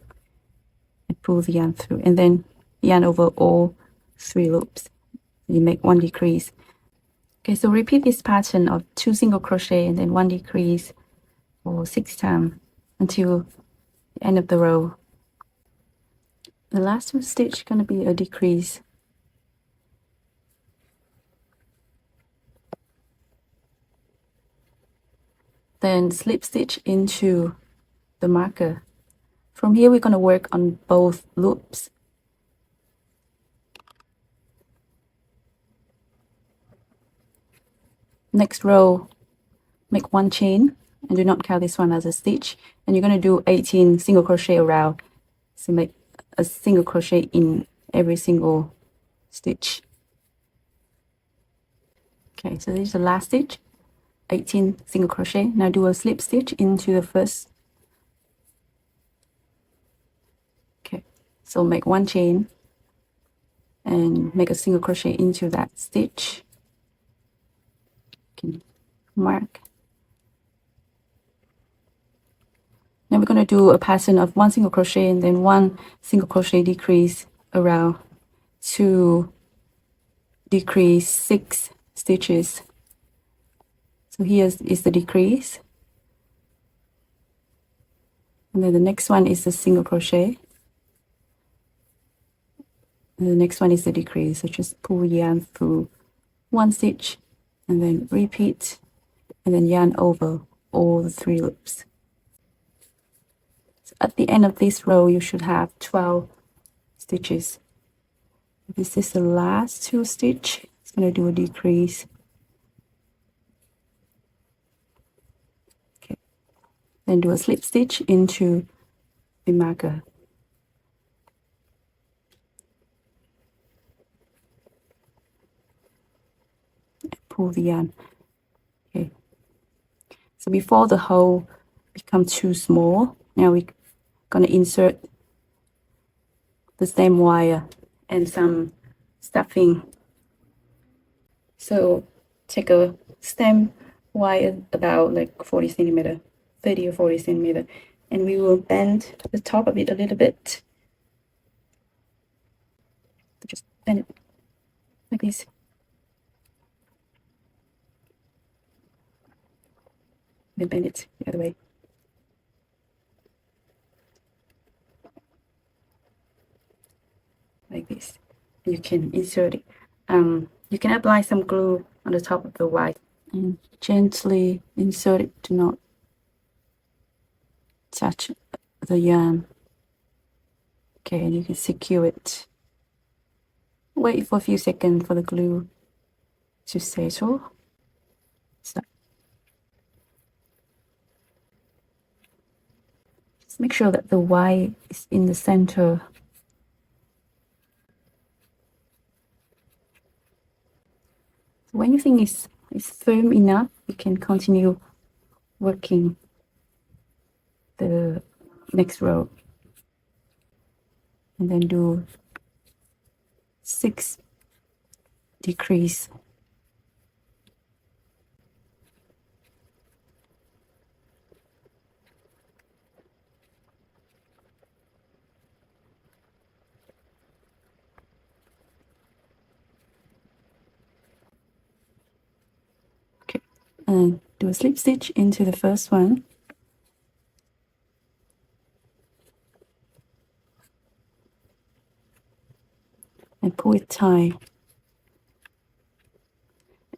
and pull the yarn through, and then yarn over all 3 loops. You make 1 decrease. Okay, so repeat this pattern of 2 single crochet and then 1 decrease for 6 times until the end of the row. The last stitch is going to be a decrease. Then slip stitch into the marker. From here we're going to work on both loops. Next row, make 1 chain and do not count this one as a stitch, and you're going to do 18 single crochet around. So make a single crochet in every single stitch. Okay, so this is the last stitch, 18 single crochet. Now do a slip stitch into the first. Okay, so make 1 chain and make a single crochet into that stitch. You can mark. Now we're going to do a pattern of 1 single crochet and then 1 single crochet decrease around to decrease 6 stitches. So here is the decrease, and then the next one is the single crochet, and the next one is the decrease. So just pull yarn through 1 stitch and then repeat, and then yarn over all the 3 loops. So at the end of this row you should have 12 stitches. This is the last 2 stitch. It's going to do a decrease. Okay, then do a slip stitch into the marker. pull the yarn. Okay, so before the hole become too small, now we're gonna insert the stem wire and some stuffing. So take a stem wire about like 40 centimeter, 30 or 40 centimeter, and we will bend the top of it a little bit. Just bend it like this. Then bend it the other way. Like this. You can insert it. You can apply some glue on the top of the wire and gently insert it to not touch the yarn. Okay, and you can secure it. Wait for a few seconds for the glue to settle. So just make sure that the wire is in the center. When you think it's firm enough, you can continue working the next row, and then do 6 decrease. Okay, and do a slip stitch into the first one. And pull it tight.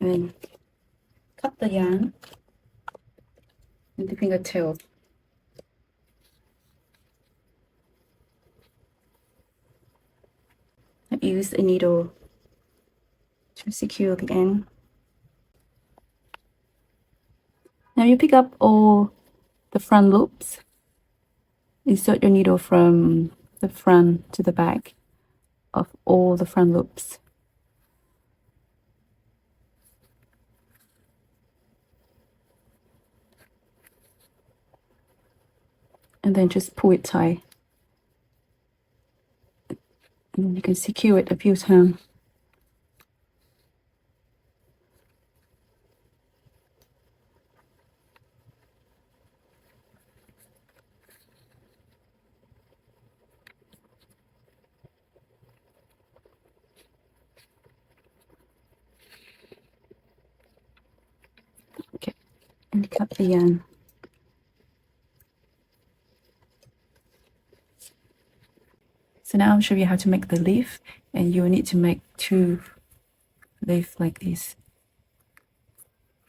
And then cut the yarn into fingertail. And use a needle to secure the end. Now you pick up all the front loops. Insert your needle from the front to the back of all the front loops. And then just pull it tight. And you can secure it a few times. Okay, and cut the yarn. So now I'll show you how to make the leaf, and you will need to make 2 leaves like this.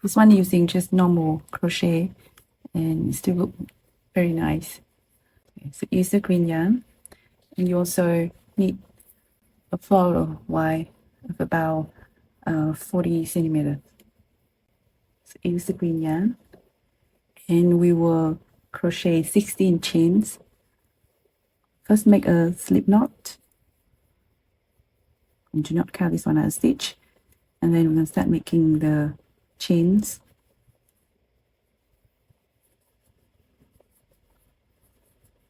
This one using just normal crochet and still look very nice. Okay, so use the green yarn, and you also need a floral wire of about 40 centimeters. So use the green yarn, and we will crochet 16 chains. First make a slip knot, and do not count this one as a stitch, and then we're going to start making the chains.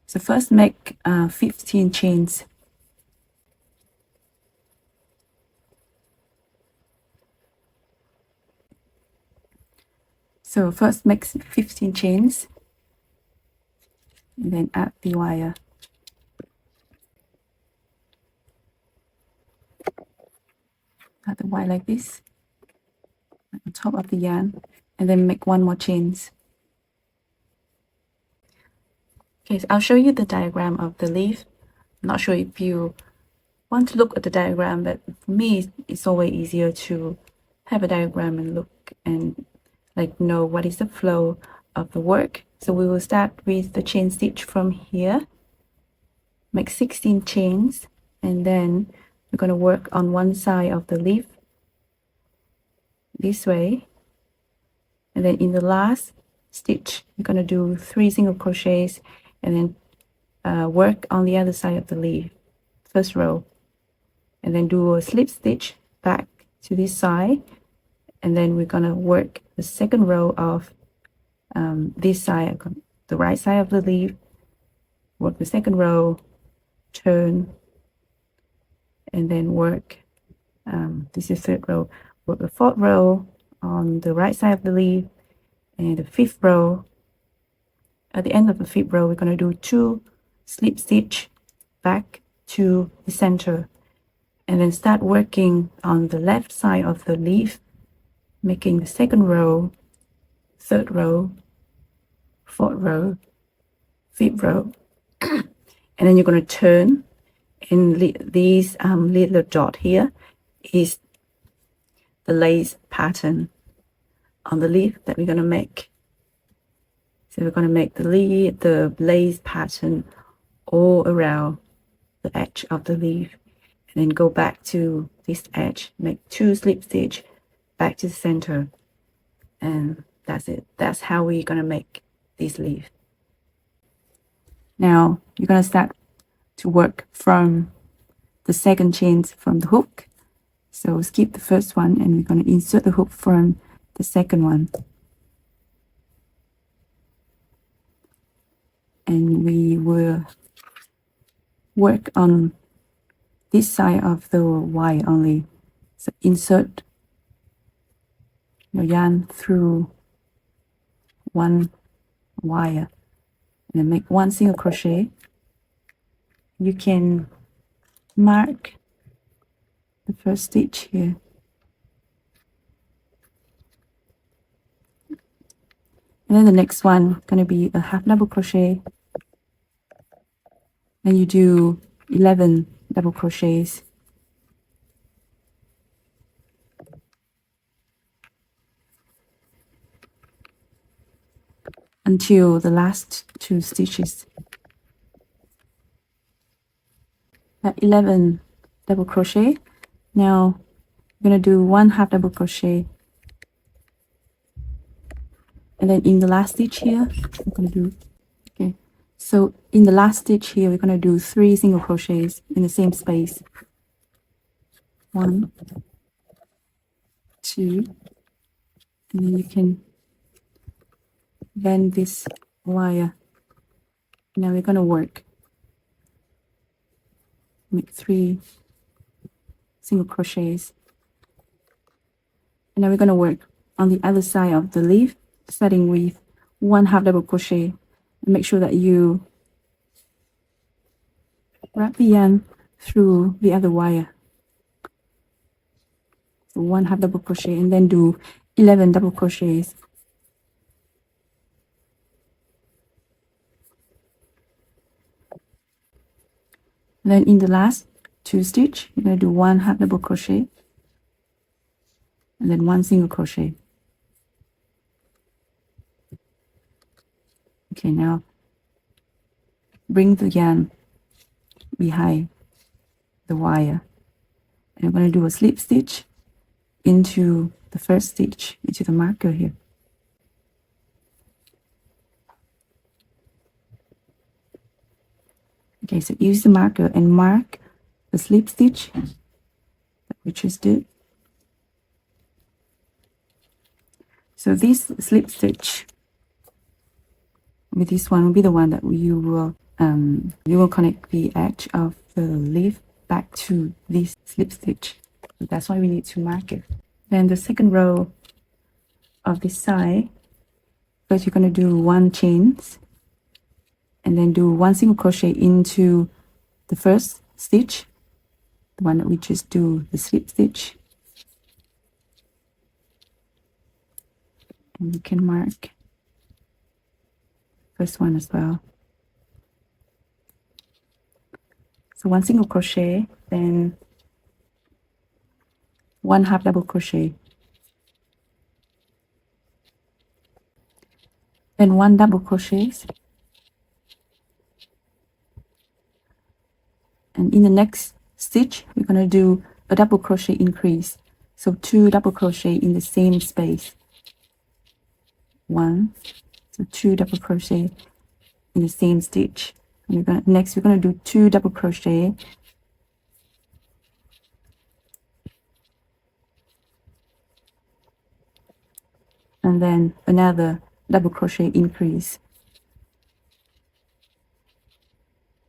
So first make 15 chains. So first make 15 chains, and then add the wire. Add the wire like this on top of the yarn, and then make 1 more chains. Okay, so I'll show you the diagram of the leaf. I'm not sure if you want to look at the diagram, but for me it's always easier to have a diagram and look and like know what is the flow of the work. So we will start with the chain stitch from here, make 16 chains, and then we're going to work on one side of the leaf this way, and then in the last stitch you're going to do 3 single crochets, and then work on the other side of the leaf, first row, and then do a slip stitch back to this side, and then we're gonna work the second row of this side, the right side of the leaf. Work the second row, turn, and then work this is third row. Work the fourth row on the right side of the leaf, and the fifth row. At the end of the fifth row, we're going to do 2 slip stitch back to the center, and then start working on the left side of the leaf, making the second row, third row, fourth row, fifth row, and then you're going to turn, and these little dot here is the lace pattern on the leaf that we're going to make. So we're going to make the lace pattern all around the edge of the leaf, and then go back to this edge, make 2 slip stitch back to the center, and that's it. That's how we're going to make this leaf. Now you're going to start to work from the second chain from the hook. So skip the first one, and we're going to insert the hook from the second one, and we will work on this side of the wire only. So insert your yarn through one wire, and then make 1 single crochet. You can mark the first stitch here, and then the next one going to be a half double crochet, and you do 11 double crochets, until the last 2 stitches. At 11 double crochet, now I'm going to do 1 half double crochet, and then in the last stitch here I'm going to do, okay, so in the last stitch here we're going to do 3 single crochets in the same space. 1, 2, and then you can bend this wire. Now we're going to work, make 3 single crochets, and now we're going to work on the other side of the leaf, starting with 1 half double crochet, and make sure that you wrap the yarn through the other wire. So 1 half double crochet, and then do 11 double crochets. And then in the last 2 stitch, you're going to do 1 half double crochet, and then 1 single crochet. Okay, now bring the yarn behind the wire, and I'm going to do a slip stitch into the first stitch, into the marker here. Okay, so use the marker and mark the slip stitch that we just did. So this slip stitch with this one will be the one that you will connect the edge of the leaf back to this slip stitch. So that's why we need to mark it. Then the second row of this side, first you're going to do 1 chain, and then do 1 single crochet into the first stitch, the one that we just do the slip stitch, and you can mark first one as well. So 1 single crochet, then 1 half double crochet, then 1 double crochet, and in the next stitch we're going to do a double crochet increase, so 2 double crochet in the same space. 1, so 2 double crochet in the same stitch. And next we're going to do 2 double crochet, and then another double crochet increase.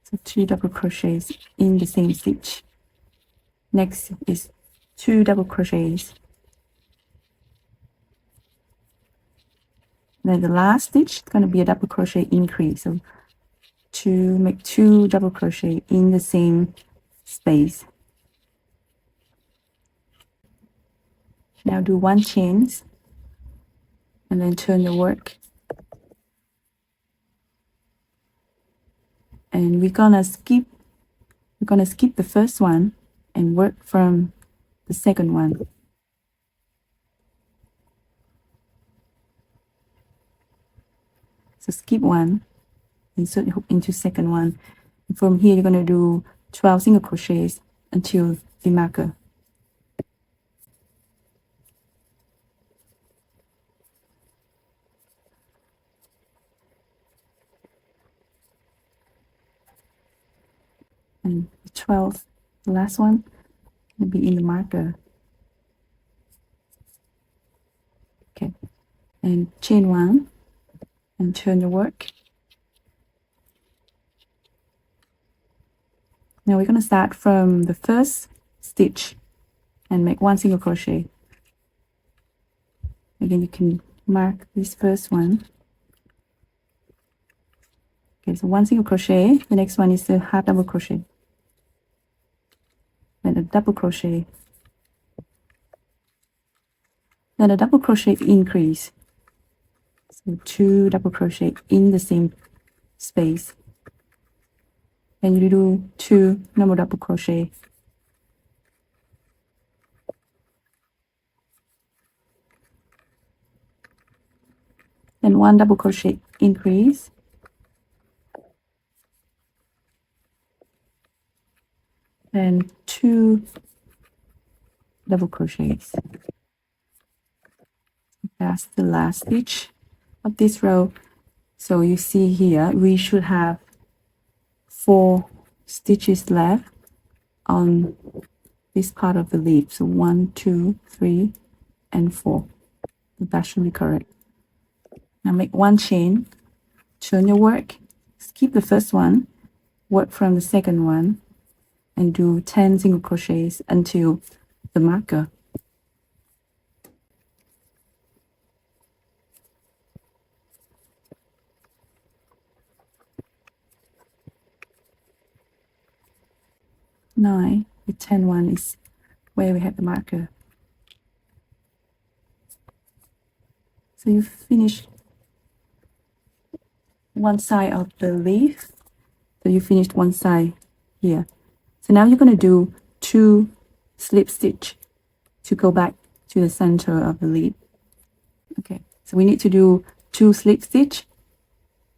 So 2 double crochets in the same stitch. Next is 2 double crochets. Then the last stitch is going to be a double crochet increase. So to make 2 double crochet in the same space. Now do 1 chain and then turn the work. And we're gonna skip the first one and work from the second one. So skip one, insert the hook into second one. And from here you're gonna do 12 single crochets until the marker. And the 12th, the last one, will be in the marker. Okay, and chain 1 and turn the work. Now we're going to start from the first stitch and make 1 single crochet. Again, you can mark this first one. Okay, so 1 single crochet. The next one is the half double crochet, then a double crochet, then a double crochet increase. So 2 double crochet in the same space. Then you do 2 normal double crochet. Then 1 double crochet increase. Then 2 double crochets. That's the last stitch of this row. So you see here we should have 4 stitches left on this part of the leaf. So 1, 2, 3, and 4. That should be correct. Now make 1 chain, turn your work, skip the first one, work from the second one, and do 10 single crochets until the marker. The 10 one is where we have the marker. So you finish one side of the leaf. So you finished one side here. So now you're going to do 2 slip stitch to go back to the center of the leaf. Okay, so we need to do 2 slip stitch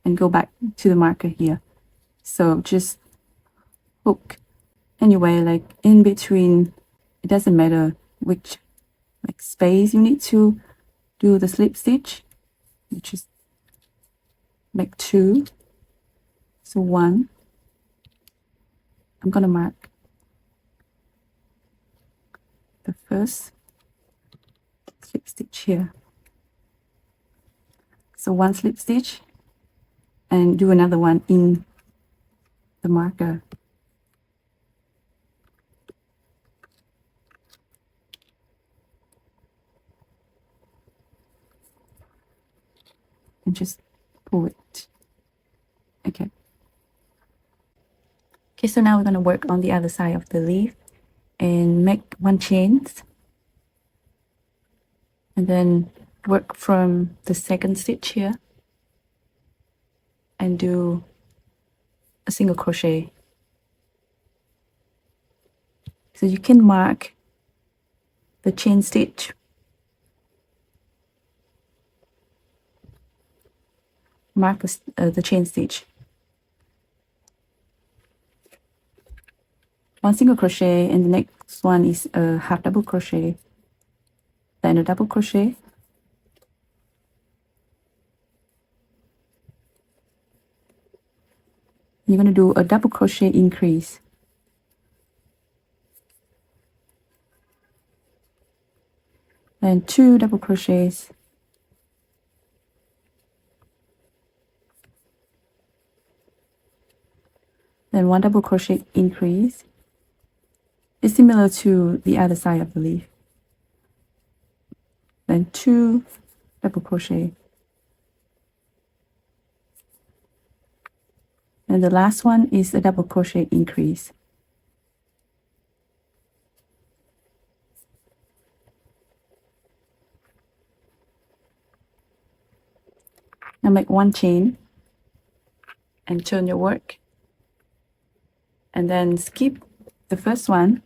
and go back to the marker here. So just hook anyway, like in between. It doesn't matter which space you need to do the slip stitch. You just make 2. So 1. I'm gonna mark the first slip stitch here. So 1 slip stitch and do another one in the marker. And just pull it. Okay. Okay, so now we're going to work on the other side of the leaf and make 1 chain and then work from the second stitch here and do a single crochet. So you can mark the chain stitch, mark the chain stitch. 1 single crochet, and the next one is a half double crochet, then a double crochet, you're going to do a double crochet increase, then 2 double crochets, then 1 double crochet increase. It's similar to the other side of the leaf. Then 2 double crochet. And the last one is a double crochet increase. Now make 1 chain and turn your work, and then skip the first one,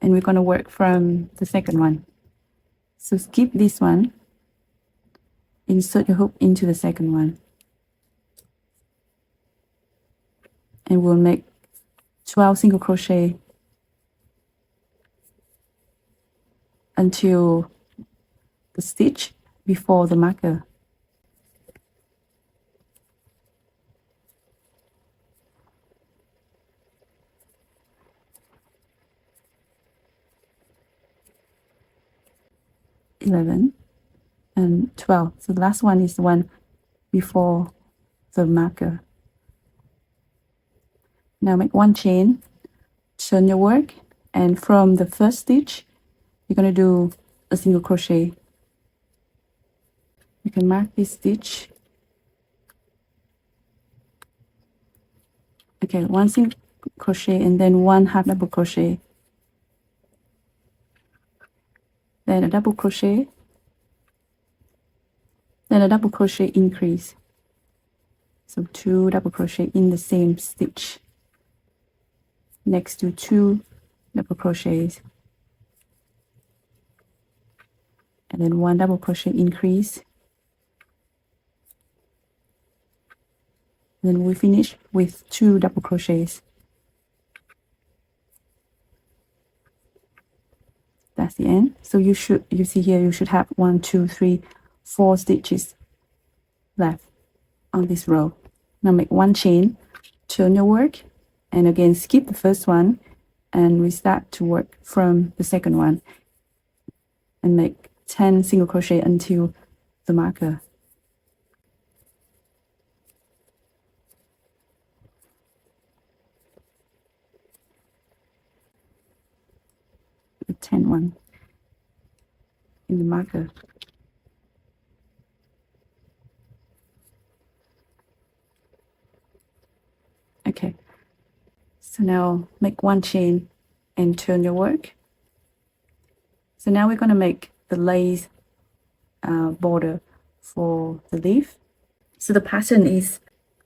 and we're going to work from the second one. So skip this one, insert your hook into the second one, and we'll make 12 single crochet until the stitch before the marker. $11 and 12. So the last one is the one before the marker. Now make 1 chain, turn your work, and from the first stitch you're going to do a single crochet. You can mark this stitch. Okay, 1 single crochet and then 1 half double crochet, then a double crochet, then a double crochet increase. So 2 double crochet in the same stitch next to 2 double crochets, and then 1 double crochet increase. Then we finish with 2 double crochets. That's the end. So you see here, you should have 1, 2, 3, 4 stitches left on this row. Now make 1 chain, turn your work, and again skip the first one, and we start to work from the second one, and make 10 single crochet until the marker. The 10 one in the marker. Okay, so now make 1 chain and turn your work. So now we're going to make the lace border for the leaf. So the pattern is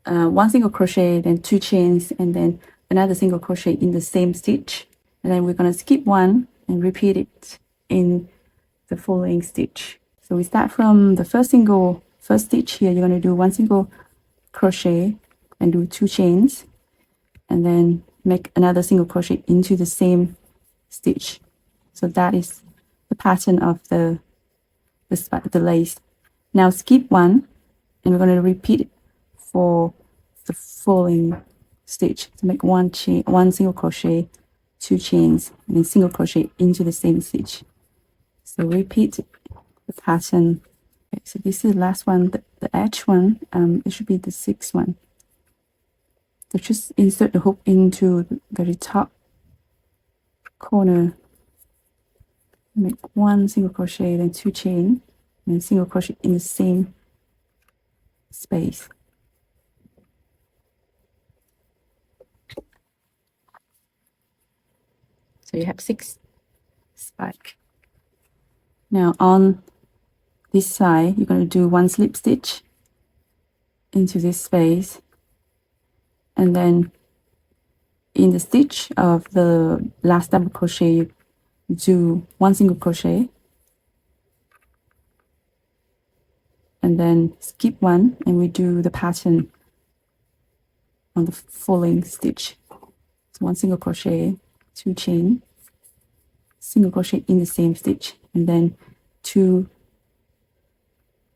1 single crochet, then 2 chains, and then another single crochet in the same stitch, and then we're going to skip 1 and repeat it in the following stitch. So we start from the first stitch here. You're going to do 1 single crochet and do 2 chains, and then make another single crochet into the same stitch. So that is the pattern of the lace. Now skip 1, and we're going to repeat it for the following stitch. So make 1 chain, 1 single crochet, 2 chains, and then single crochet into the same stitch. So repeat the pattern. Okay, so this is the last one, the edge one. It should be the 6th one. So just insert the hook into the very top corner. Make 1 single crochet, then 2 chain, and then single crochet in the same space. So you have 6 spikes. Now on this side, you're going to do 1 slip stitch into this space, and then in the stitch of the last double crochet, you do 1 single crochet, and then skip 1, and we do the pattern on the following stitch. So 1 single crochet, 2 chain, single crochet in the same stitch, and then to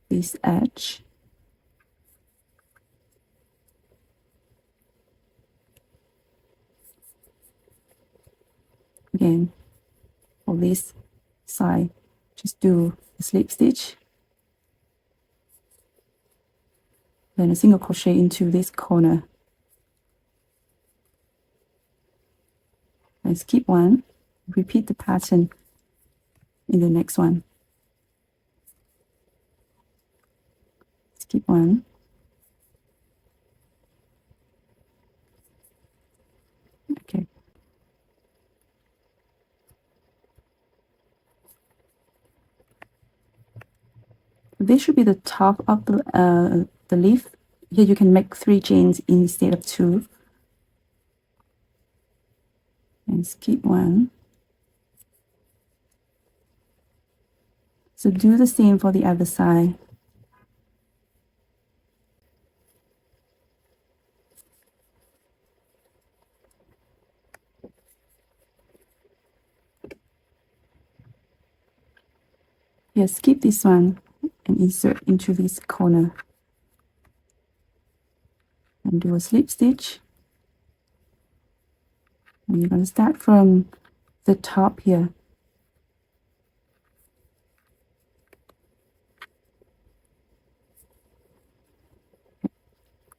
this edge. Again, for this side, just do a slip stitch, then a single crochet into this corner, and skip one. Repeat the pattern in the next one. Skip one. Okay. This should be the top of the leaf. Here you can make 3 chains instead of 2. And skip one. So do the same for the other side. Here, skip this one and insert into this corner. And do a slip stitch. And you're going to start from the top here.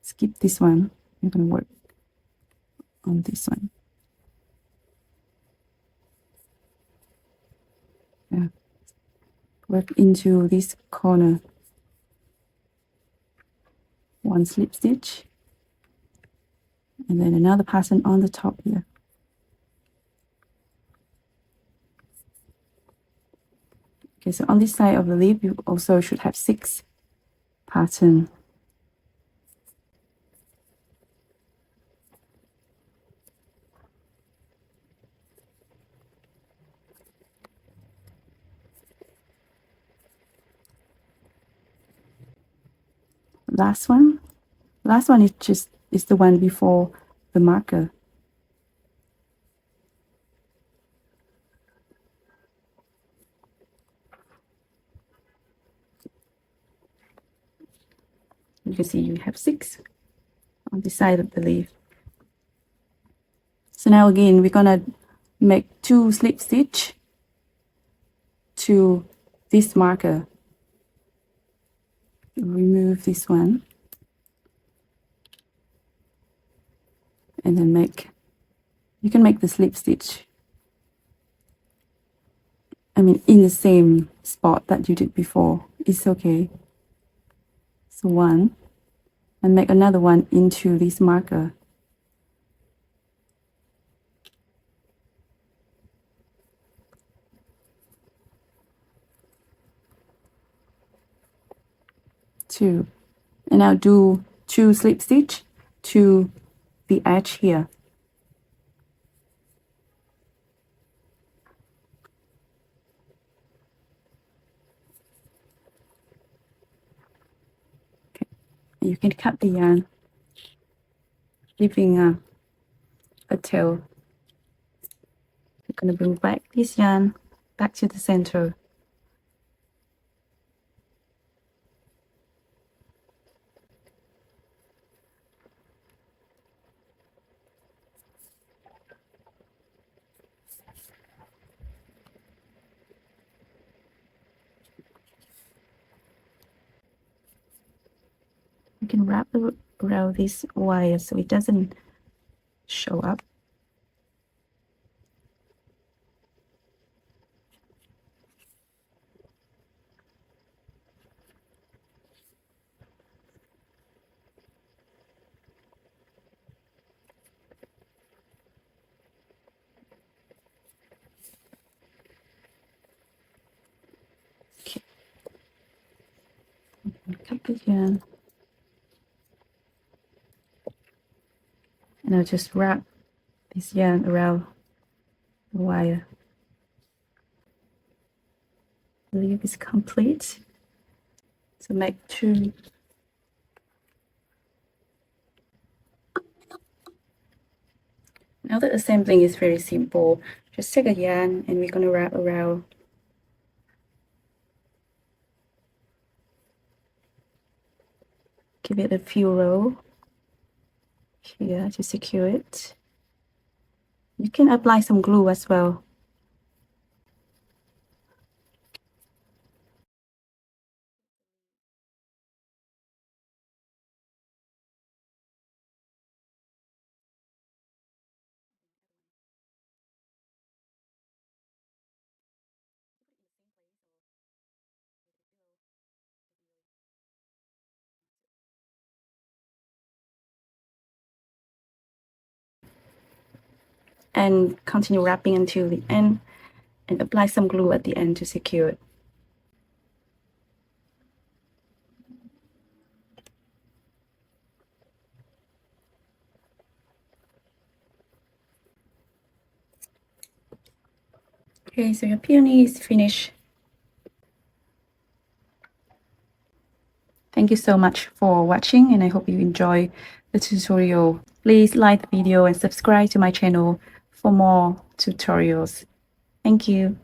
Skip this one. You're going to work on this one. Yeah. Work into this corner. 1 slip stitch. And then another pattern on the top here. Okay, so on this side of the leaf, you also should have 6 patterns. Last one is the one before the marker. You can see you have 6 on the side of the leaf. So now again, we're gonna make 2 slip stitch to this marker. Remove this one and then you can make the slip stitch, in the same spot that you did before. It's okay. So 1, and make another one into this marker. 2, and now do 2 slip stitch to the edge here. Okay. You can cut the yarn, leaving a tail. You're going to bring back this yarn back to the center. You can wrap around this wire so it doesn't show up. Okay. Cut the yarn. And I'll just wrap this yarn around the wire. The leaf is complete. So make 2. Now the assembling is very simple. Just take a yarn and we're going to wrap around. Give it a few rows here to secure it. You can apply some glue as well. and continue wrapping until the end, and apply some glue at the end to secure it. Okay, so your peony is finished. Thank you so much for watching, and I hope you enjoy the tutorial. Please like the video and subscribe to my channel for more tutorials. Thank you.